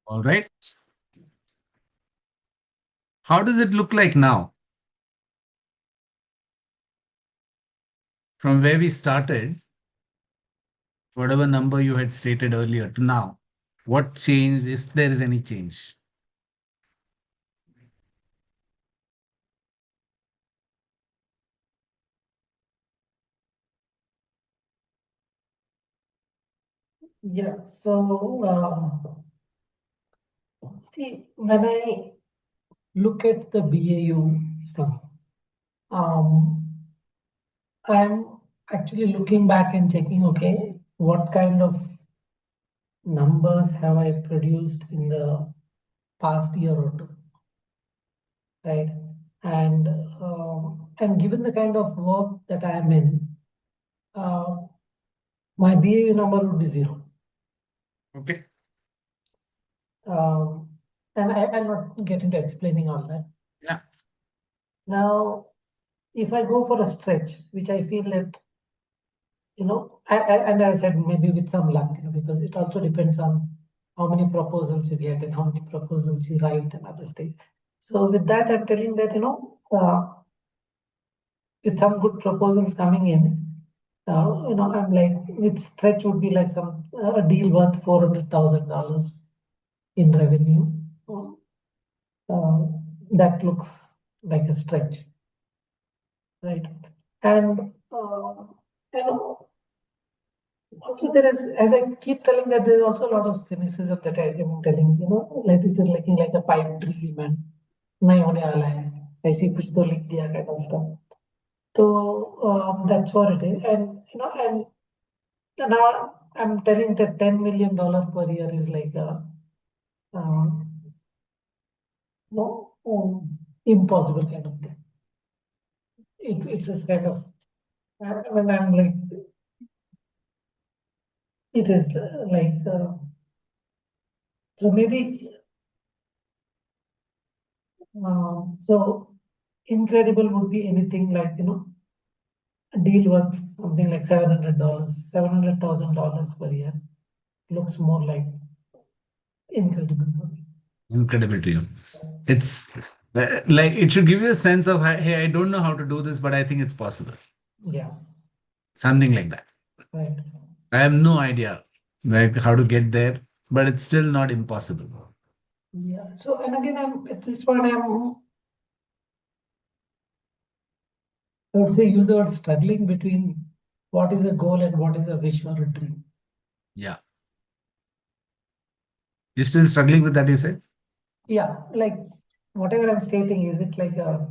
All right. How does it look like now? From where we started, whatever number you had stated earlier to now, what changed, if there is any change? Yeah, so see, when I look at the BAU stuff, I'm actually looking back and checking, okay, what kind of numbers have I produced in the past year or two, right? And given the kind of work that I am in, my BAU number would be 0. Okay. And I'll not get into explaining all that. Yeah. Now, if I go for a stretch, which I feel that, and I said maybe with some luck, because it also depends on how many proposals you get and how many proposals you write and other things. So with that, I'm telling that, with some good proposals coming in, I'm like, with stretch would be like some a deal worth $400,000 in revenue. That looks like a stretch, right? And also there is, as I keep telling that there's also a lot of cynicism that I am telling, like it's just looking like a pipe dream and nahi hone wala hai, aise kuch to likh diya kind of stuff. So that's what it is, and now I'm telling that $10 million per year is like a no impossible kind of thing. It's just kind of when I'm like, it is like so maybe so incredible would be anything like a deal worth something like $700,000 per year looks more like incredible for me. Incredible to you. It's like it should give you a sense of, hey, I don't know how to do this, but I think it's possible. Yeah, Something like that. right. I have no idea like how to get there, but it's still not impossible. Yeah. So and again, I'm at this point I would say use the word struggling between what is a goal and what is a wish or a dream. Yeah. You're still struggling with that, you said? Yeah, like whatever I'm stating, is it like a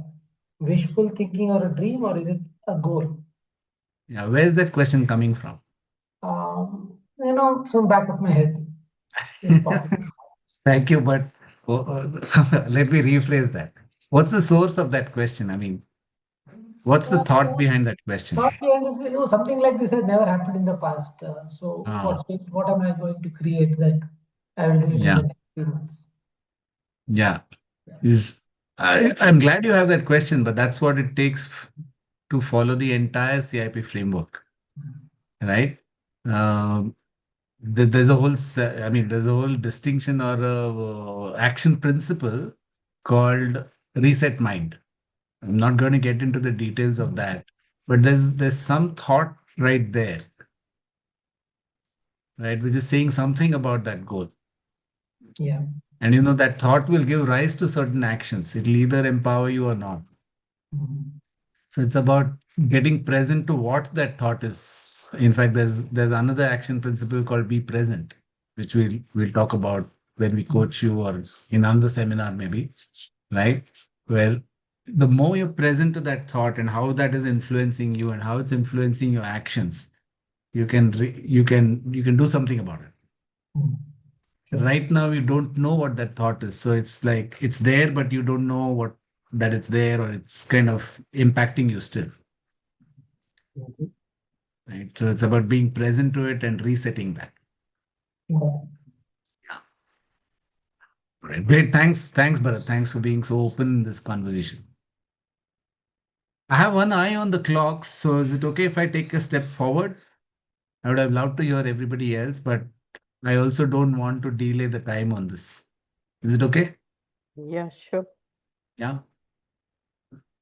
wishful thinking or a dream, or is it a goal? Yeah. Where's that question coming from? From back of my head. It's possible. Thank you, but let me rephrase that. What's the source of that question? I mean, what's the thought behind that question? Thought behind is, something like this has never happened in the past. So Ah. what am I going to create that I will do it in Yeah. the next 3 months? Yeah. I'm glad you have that question, but that's what it takes to follow the entire CIP framework, right? Um, there's a whole, there's a whole distinction or action principle called reset mind. I'm not going to get into the details of that, but there's some thought right there, right, which is saying something about that goal. Yeah. And that thought will give rise to certain actions. It'll either empower you or not. So it's about getting present to what that thought is. In fact, there's another action principle called be present, which we'll talk about when we coach you or in another seminar maybe, right? Where the more you're present to that thought and how that is influencing you and how it's influencing your actions, you can do something about it. right now you don't know what that thought is. So it's like it's there, but you don't know what that it's there, or it's kind of impacting you still. Right. So it's about being present to it and resetting that. Got Yeah. Right. Great. Thanks, Bharat. Thanks for being so open in this conversation. I have one eye on the clock, so is it okay if I take a step forward? I would have loved to hear everybody else, but I also don't want to delay the time on this. Is it okay? Yeah, sure. Yeah.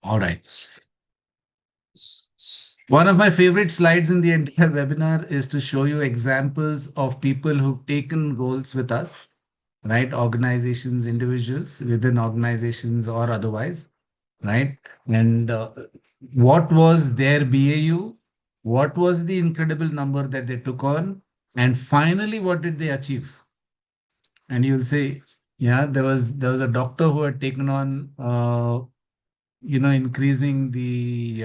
All right. One of my favorite slides in the entire webinar is to show you examples of people who've taken roles with us, right? Organizations, individuals within organizations or otherwise, right? And what was their BAU? What was the incredible number that they took on? And finally, what did they achieve? And you'll say, yeah, there was a doctor who had taken on increasing the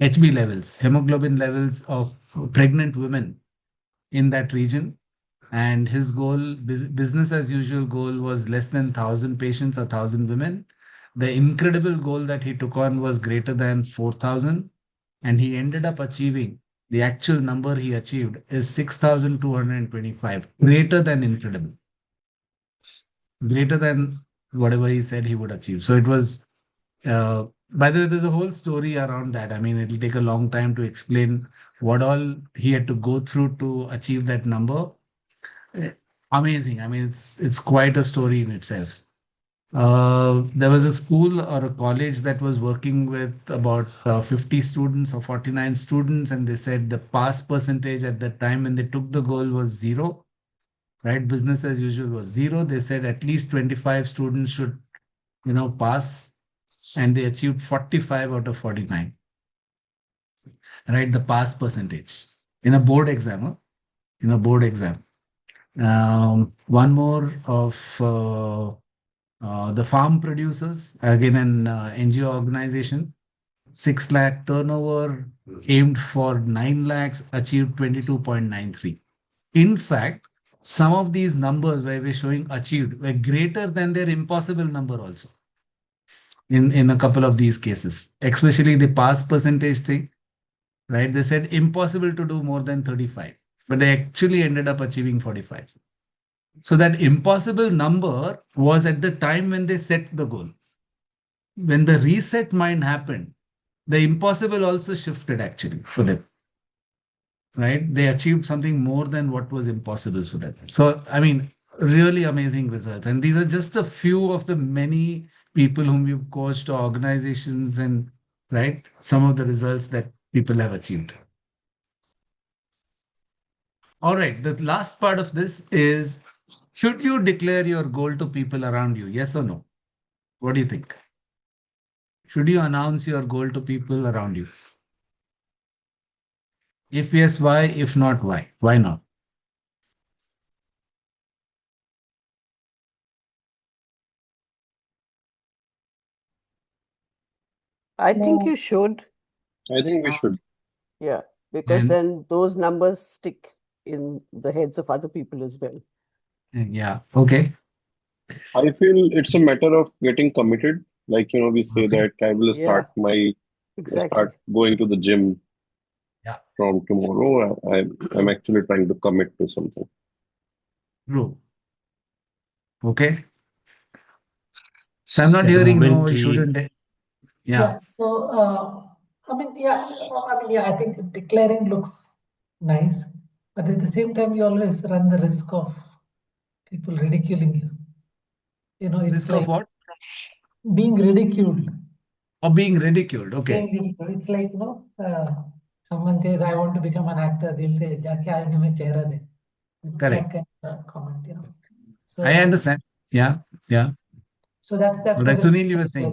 HB levels, hemoglobin levels of pregnant women in that region. And his goal, business as usual goal, was less than 1,000 patients or 1,000 women. The incredible goal that he took on was greater than 4,000. And he ended up achieving, the actual number he achieved is 6,225, greater than incredible, greater than whatever he said he would achieve. So it was by the way, there's a whole story around that. I mean, it'll take a long time to explain what all he had to go through to achieve that number. Eh, Amazing. I mean, it's quite a story in itself. There was a school or a college that was working with about 50 students or 49 students, and they said the pass percentage at that time when they took the goal was zero, right? Business as usual was zero. They said at least 25 students should, pass, and they achieved 45 out of 49, right? The pass percentage in a board exam, huh? In a board exam. One more of the farm producers, again an NGO organization, 6 lakh turnover, aimed for 9 lakhs, achieved 22.93. In fact, some of these numbers where we're showing achieved were greater than their impossible number also in a couple of these cases, especially the pass percentage thing, right? They said impossible to do more than 35, but they actually ended up achieving 45. So that impossible number was at the time when they set the goal. When the reset mind happened, the impossible also shifted actually for them, right? They achieved something more than what was impossible for them. So, I mean, really amazing results. And these are just a few of the many people whom we've coached, or organizations, and right, some of the results that people have achieved. All right, the last part of this is, should you declare your goal to people around you? Yes or no? What do you think? Should you announce your goal to people around you? If yes, why? If not, why? Why not? I think No. you should. I think we should. Yeah, because And then those numbers stick in the heads of other people as well. yeah, okay. I feel it's a matter of getting committed. Like, we say Okay. that I will Yeah, exactly. start going to the gym Yeah, from tomorrow. I'm actually trying to commit to something. true. Okay. So I'm not At the hearing no, moment, we we shouldn't. Yeah. Yeah. So, I think declaring looks nice, but at the same time, you always run the risk of people ridiculing you. It's Risk of like what? being ridiculed. Of being ridiculed. Okay. It's like, someone says, I want to become an actor, they'll say, "Ja kya aane mein chehra de." Correct. That kind of comment. I So, understand. Yeah. Yeah. so that's All the right. risk. Sunil, you were saying.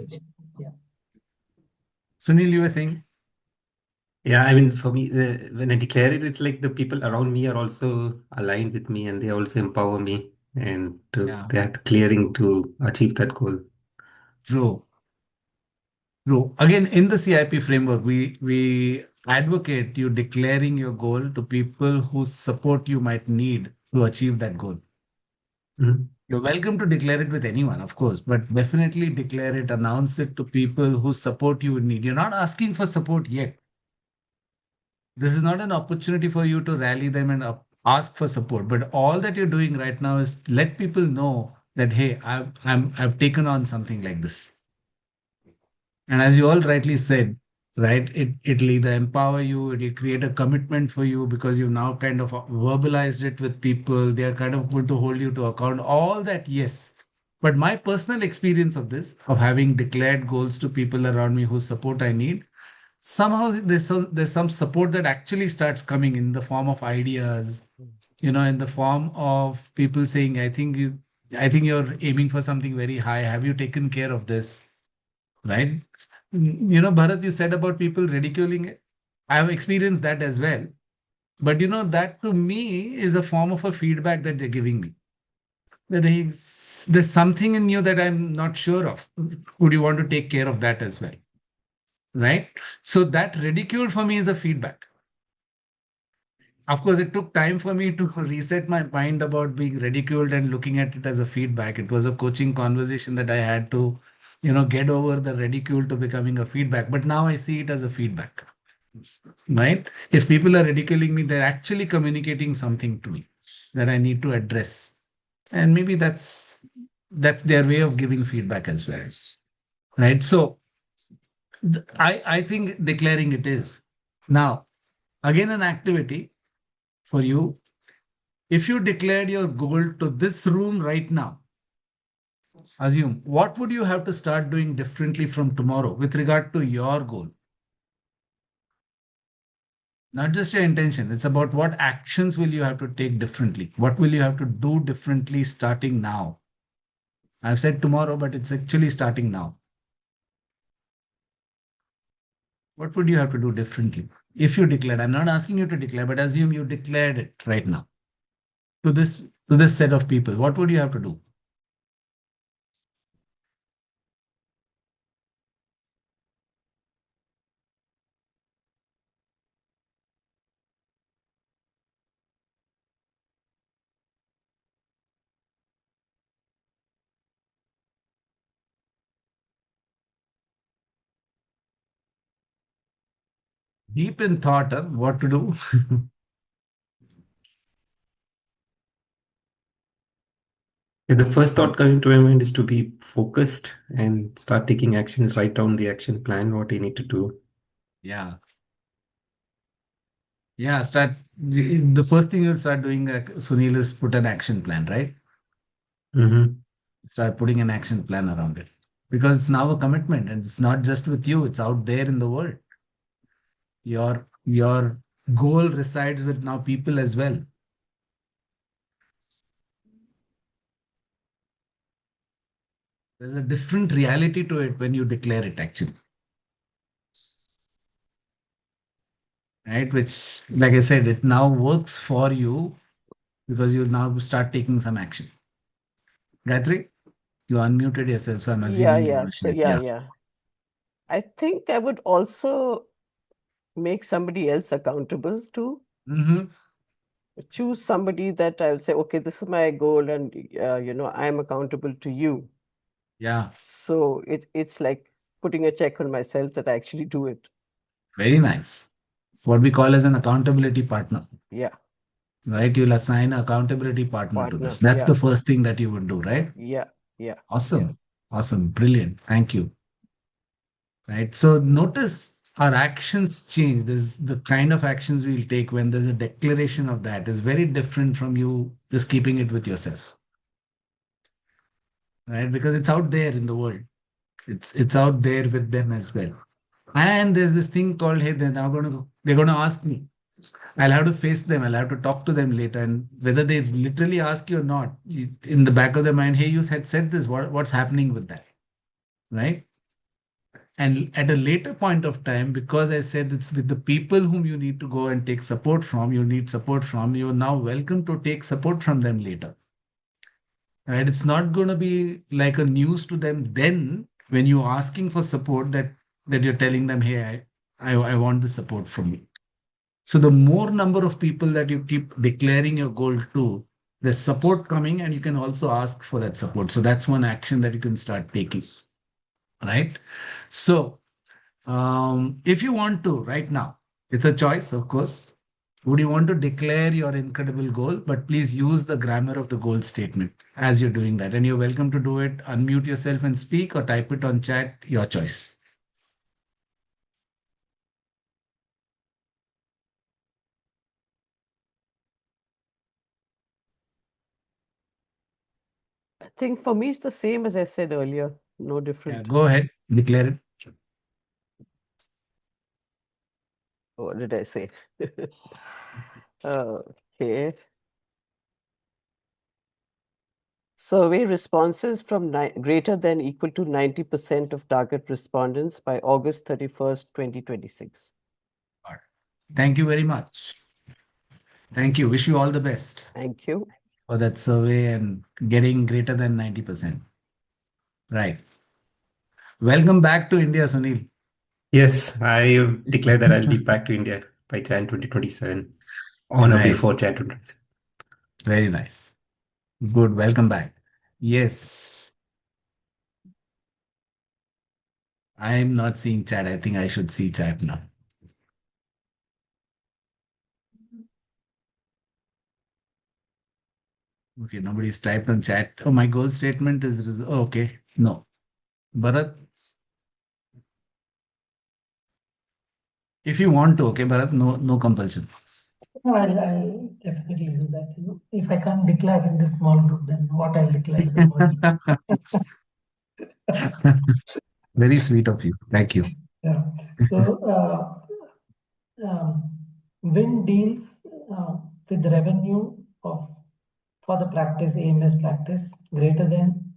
Yeah. Sunil, you were saying. Yeah, I mean, for me, when I declare it, it's like the people around me are also aligned with me and they also empower me and Yeah. they are clearing to achieve that goal. True. True. Again, in the CIP framework, we advocate you declaring your goal to people whose support you might need to achieve that goal. Mhm. You're welcome to declare it with anyone, of course, but definitely declare it, announce it to people who support you in need. You're not asking for support yet. This is not an opportunity for you to rally them and ask for support. But all that you're doing right now is let people know that, hey, I've taken on something like this. And as you all rightly said, right, it'll either empower you, it'll create a commitment for you because you've now kind of verbalized it with people. They are kind of going to hold you to account. All that, yes. But my personal experience of this, of having declared goals to people around me whose support I need, somehow there's some support that actually starts coming in the form of ideas, in the form of people saying, I think you're aiming for something very high. Have you taken care of this? Right? Bharat, you said about people ridiculing it. I have experienced that as well. But that to me is a form of a feedback that they're giving me. That there's something in you that I'm not sure of. Would you want to take care of that as well? Right? So that ridicule for me is a feedback. Of course, it took time for me to reset my mind about being ridiculed and looking at it as a feedback. It was a coaching conversation that I had to, get over the ridicule to becoming a feedback. But now I see it as a feedback, right? If people are ridiculing me, they're actually communicating something to me that I need to address. And maybe that's their way of giving feedback as well, right? So I think declaring it is. Now, again, an activity for you. If you declared your goal to this room right now, assume what would you have to start doing differently from tomorrow with regard to your goal? Not just your intention, it's about what actions will you have to take differently? What will you have to do differently starting now? I've said tomorrow, but it's actually starting now. What would you have to do differently if you declared? I'm not asking you to declare, but assume you declared it right now to this set of people. What would you have to do? Deep in thought, what to do? Yeah, the first thought coming to my mind is to be focused and start taking actions, write down the action plan, what you need to do. Yeah. Yeah, the first thing you'll start doing, Sunil, is put an action plan, right? Mm-hmm. Start putting an action plan around it because it's now a commitment and it's not just with you, it's out there in the world. Your goal resides with now people as well. There's a different reality to it when you declare it, actually. Right? Which, like I said, it now works for you because you'll now start taking some action. Gayatri, you unmuted yourself, so I'm Yeah, assuming you yeah. want to So share. yeah, Yeah. yeah. I think I would also make somebody else accountable to Mm-hmm. choose somebody that I would say, okay, this is my goal, and I'm accountable to you. Yeah. So it's like putting a check on myself that I actually do it. Very nice. What we call as an accountability partner. Yeah, Right? You'll assign an accountability partner to this. partner. That's Yeah, the first thing that you would do, right? yeah, yeah, yeah. Awesome. Awesome. Brilliant. Thank you. Right. So notice our actions change. There's the kind of actions we'll take when there's a declaration of that is very different from you just keeping it with yourself. Right? Because it's out there in the world. It's out there with them as well. And there's this thing called, hey, they're gonna ask me. I'll have to face them. I'll have to talk to them later. And whether they literally ask you or not, in the back of their mind, hey, you had said this. What's happening with that? Right? And at a later point of time, because I said it's with the people whom you need to go and take support from, you need support from, you're now welcome to take support from them later. Right? It's not going to be like a news to them then when you're asking for support that you're telling them, hey, I want the support from you. So the more number of people that you keep declaring your goal to, there's support coming, and you can also ask for that support. So that's one action that you can start taking, right? So if you want to right now, it's a choice, of course. Would you want to declare your incredible goal? But please use the grammar of the goal statement as you're doing that. And you're welcome to do it. Unmute yourself and speak, or type it on chat, your choice. I think for me, it's the same as I said earlier, no Yeah, different. go ahead, declare it. What did I say? Okay. Survey responses from greater than equal to 90% of target respondents by August 31st, 2026. All right. Thank you very much. Thank you. Wish you all the best Thank you. for that survey and getting greater than 90%. Right. Welcome back to India, Sunil. Yes, I declared that I'll be back to India by Jan 2027, on or Right. before Jan 2027. Very nice. Good. Welcome back. Yes. I'm not seeing chat. I think I should see chat now. Okay, nobody's typed on chat. Oh, my goal statement is oh, okay. No. Bharat, if you want to, okay, Bharat, no compulsion. No, I'll definitely do that. If I can't declare in this small group, then what I'll declare in the world. Very sweet of you. Thank you. Yeah. So win deals with revenue of for the practice AMS practice greater than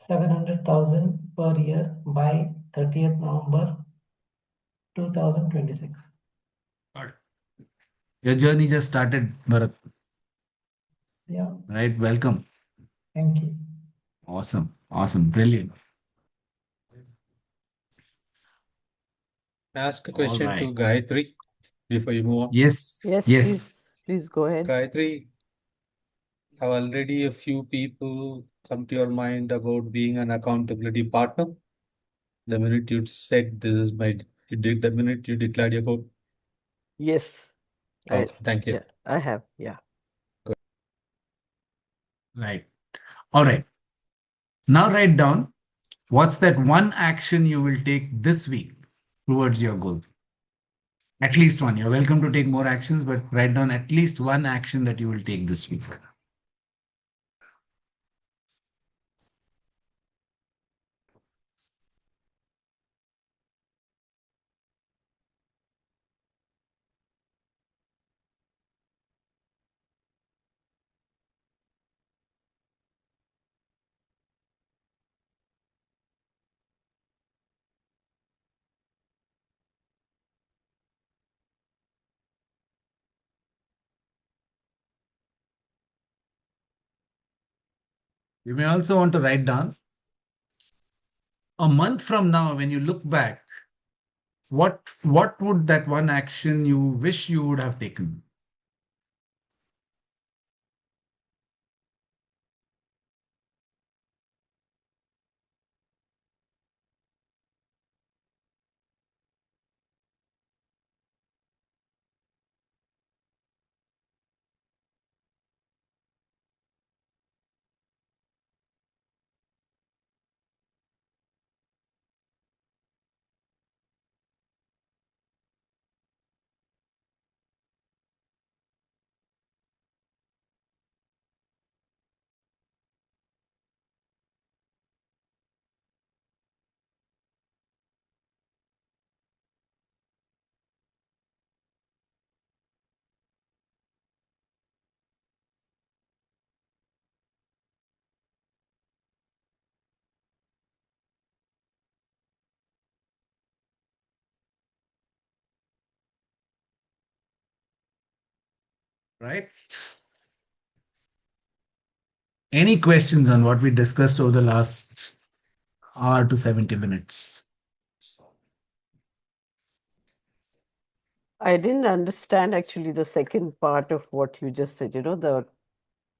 700,000 per year by 30th November 2026. Your journey just started, Bharat. Yeah. Right. Welcome. Thank you. Awesome. Awesome. Brilliant. Ask a All question right. to Gayatri before you move on. Yes. Yes, Yes. please go ahead. Gayatri, have already a few people come to your mind about being an accountability partner? The minute you said this is my, you did the minute you declared your goal. Yes. Okay, thank you. Yeah, I have. Yeah. Right. All right. Now write down what's that one action you will take this week towards your goal. At least one. You're welcome to take more actions, but write down at least one action that you will take this week. You may also want to write down a month from now, when you look back, what would that one action you wish you would have taken? Right? Any questions on what we discussed over the last hour to 70 minutes? I didn't understand actually the second part of what you just said, the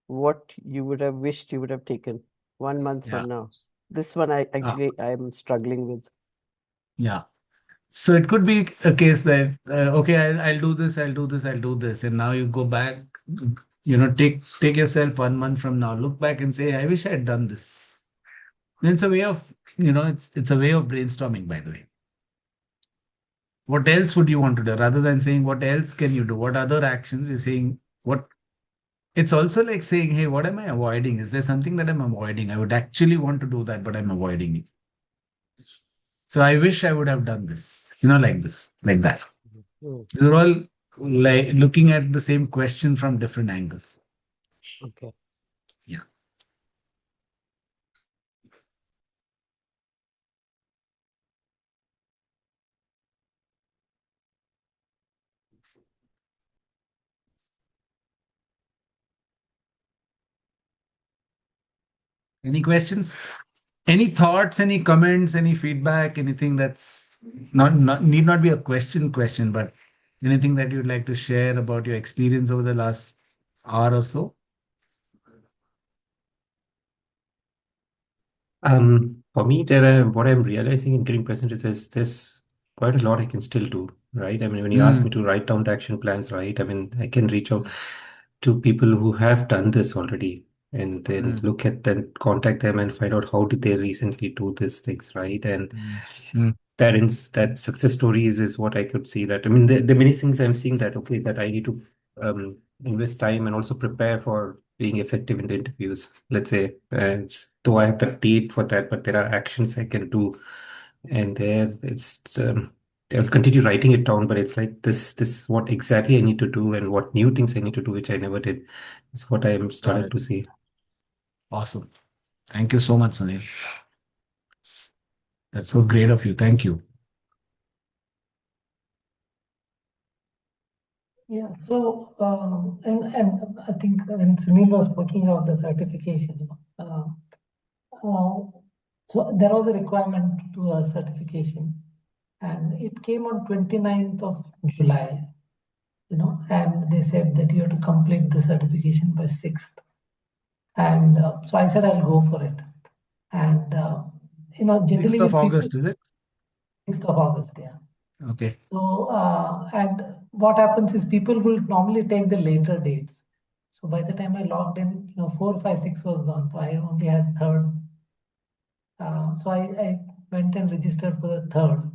what you would have wished you would have taken 1 month Yeah. from now? This one I'm struggling with. Yeah. So it could be a case that, okay, I'll do this, I'll do this, I'll do this. And now you go back, take yourself 1 month from now, look back and say, I wish I had done this. And it's a way of, it's a way of brainstorming, by the way. What else would you want to do? Rather than saying, what else can you do? What other actions? We're saying, what it's also like saying, hey, what am I avoiding? Is there something that I'm avoiding? I would actually want to do that, but I'm avoiding it. So I wish I would have done this, like this, like that. Mm, These are all like looking at the same question from different angles. okay. Yeah. Any questions? Any thoughts, any comments, any feedback, anything that's not need not be a question, but anything that you'd like to share about your experience over the last hour or so? For me, what I'm realizing in getting present is there's quite a lot I can still do, right? I mean, when you ask me Mm, to write down the action plans, right? I mean, I can reach out to people who have done this already and then mm, look at and contact them and find out how did they recently do these things, right? And mm, mm, that success stories is what I could see that. I mean, there are many things I'm seeing that, okay, that I need to invest time and also prepare for being effective in the interviews, let's say. And though I have the date for that, but there are actions I can do. And there I'll continue writing it down, but it's like this what exactly I need to do and what new things I need to do, which I never did, is what I'm got starting it. to see. Awesome. Thank you so much, Sunil. That's so great of you. Thank you. Yeah, so and I think when Sunil was speaking of the certification, so there was a requirement to a certification, and it came on 29th of July, and they said that you have to complete the certification by 6th. And so I said I'll go for it. And generally 6th of with people, August, is it? 6th of August, yeah. Okay. So and what happens is people will normally take the later dates. So by the time I logged in, 4, 5, 6 was gone. So I only had third. So I went and registered for the third,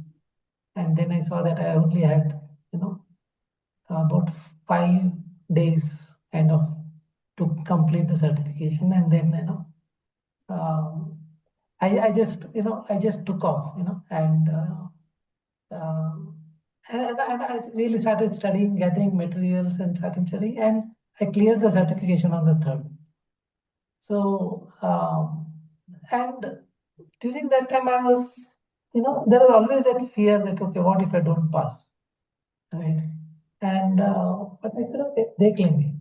and then I saw that I only had, about 5 days kind of to complete the certification, and then um, I just took off, um, and I really started studying, gathering materials, and started studying, and I cleared the certification on the third. So and during that time I was, there was always that fear that, okay, what if I don't pass, right? And but I said, okay, they claim me,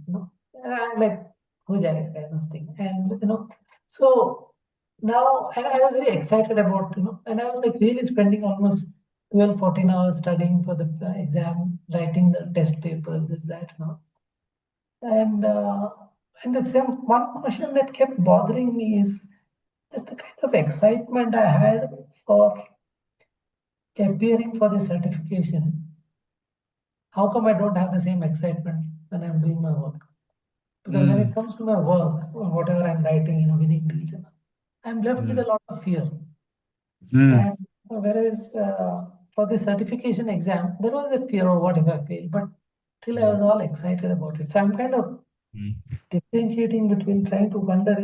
and I'm like, who kind of thing, and so now, and I was very excited about, and I was like really spending almost 12, 14 hours studying for the exam, writing the test papers, this, that, and the same one question that kept bothering me is that the kind of excitement I had for appearing for the certification, how come I don't have the same excitement when I'm doing my work? Because when it Mm, comes to my work, or whatever I'm writing, winning deals, I'm left with a mm, lot of fear. mm, And whereas for the certification exam, there was a fear of what if I fail, but still I mm, was all excited about it. So I'm kind of mm. differentiating between trying to wonder,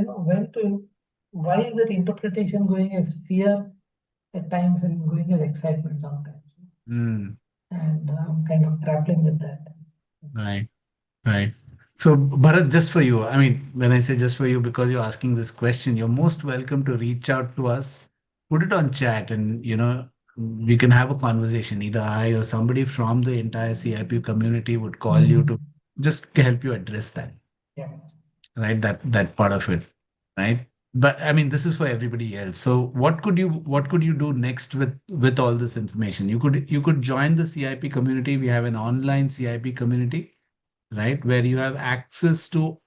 why is that interpretation going as fear at times and going as excitement sometimes. Mm. And I'm kind of grappling with that. Right. Right. So, Bharat, just for you, I mean, when I say just for you, because you're asking this question, you're most welcome to reach out to us, put it on chat, and we can have a conversation. Either I or somebody from the entire CIP community would call you to just help you address that, Yeah. right? That part of it, right? But I mean, this is for everybody else. So, what could you do next with all this information? You could join the CIP community. We have an online CIP community, right, where you have access to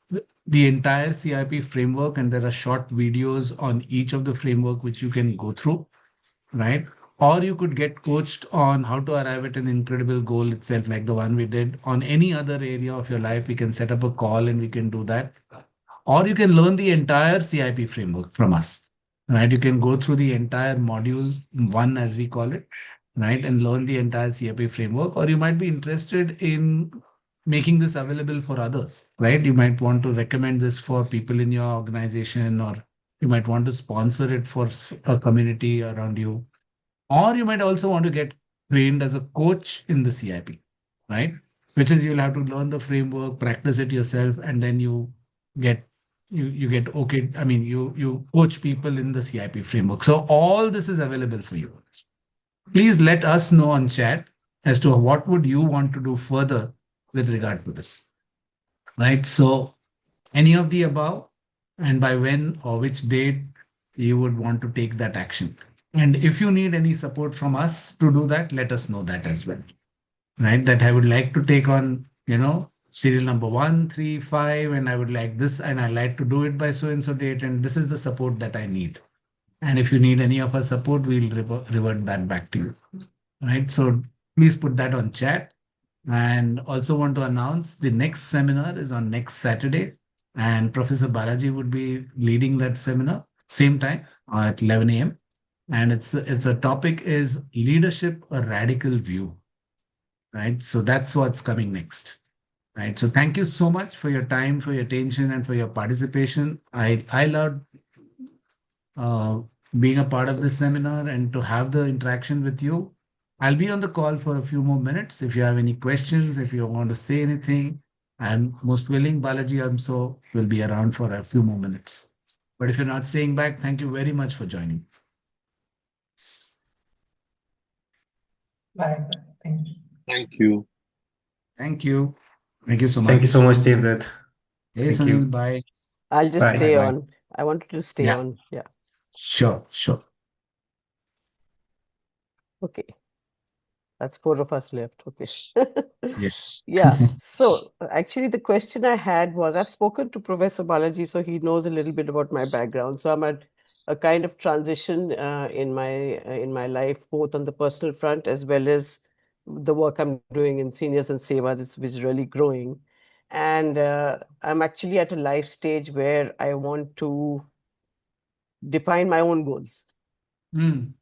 the entire CIP framework, and there are short videos on each of the framework which you can go through, right? Or you could get coached on how to arrive at an incredible goal itself, like the one we did. On any other area of your life, we can set up a call and we can do that. Or you can learn the entire CIP framework from us, right? You can go through the entire module one, as we call it, right? And learn the entire CIP framework. Or you might be interested in making this available for others, right? You might want to recommend this for people in your organization, or you might want to sponsor it for a community around you. Or you might also want to get trained as a coach in the CIP, right? Which is you'll have to learn the framework, practice it yourself, and then get you get okay. I mean, you coach people in the CIP framework. So all this is available for you. Please let us know on chat as to what would you want to do further with regard to this, right? So any of the above, and by when or which date you would want to take that action. And if you need any support from us to do that, let us know that as well, right? That I would like to take on, serial number 1, 3, 5, and I would like this, and I like to do it by so and so date, and this is the support that I need. And if you need any of our support, we'll revert that back to you, right? So please put that on chat. And also want to announce the next seminar is on next Saturday, and Professor Balaji would be leading that seminar, same time at 11 a.m. And it's a topic is leadership, a radical view, right? So that's what's coming next, right? So thank you so much for your time, for your attention, and for your participation. I loved uh, being a part of this seminar and to have the interaction with you. I'll be on the call for a few more minutes. If you have any questions, if you want to say anything, I'm most willing. Balaji, I'm so will be around for a few more minutes. But if you're not staying back, thank you very much for joining. Bye. Thank you. Thank you. Thank you. Thank you so much. Thank you so much, Devdutt. Hey, Thank Sunil, you. bye. I'll just Bye. stay Bye. on. I wanted to stay Yeah. on. Yeah. Sure. Okay. That's 4 of us left. Okay. Yes. Yeah. So actually, the question I had was I've spoken to Professor Balaji, so he knows a little bit about my background. So I'm at a kind of transition in my life, both on the personal front as well as the work I'm doing in seniors and seva, which is really growing. And I'm actually at a life stage where I want to define my own goals. Mm.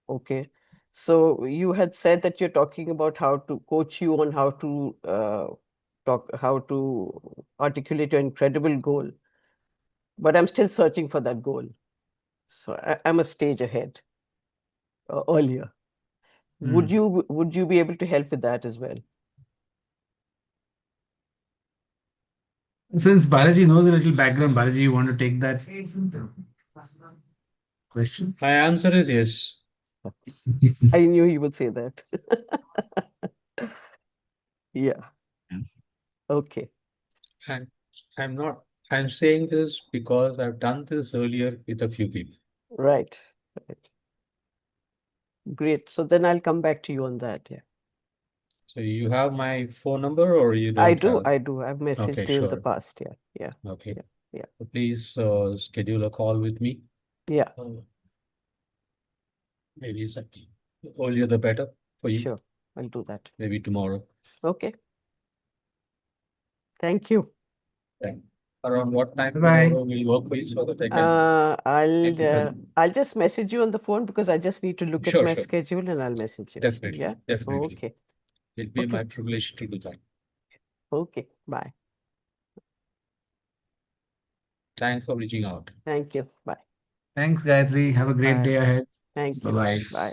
Okay. So you had said that you're talking about how to coach you on how to how to articulate your incredible goal, but I'm still searching for that goal. So I'm a stage ahead, earlier. Would you be able to help with that as well? Since Balaji knows a little background, Balaji, you want to take that question? My answer is yes. I knew you would say that. Yeah. Okay. And I'm saying this because I've done this earlier with a few people. Right. Great. So then I'll come back to you on that. Yeah. So you have my phone number or you I don't do. have? I do. I've messaged Okay, you in the sure. past. Yeah. Okay. Yeah. So please schedule a call with me. Yeah. Maybe earlier the better for you. Sure. I'll do that. Maybe tomorrow. Okay. Thank you. Around what time Bye-bye. tomorrow will work for you so that I can I'll just message you on the phone because I just need to look at Sure, my sure. schedule and I'll message you. Definitely. Yeah. Definitely. Okay. It'll be Okay. my privilege to do that. Okay. Bye. Thanks for reaching out. Thank you. Bye. Thanks, Gayatri. Have a great Bye. day ahead. Thank you. Bye-bye. Bye.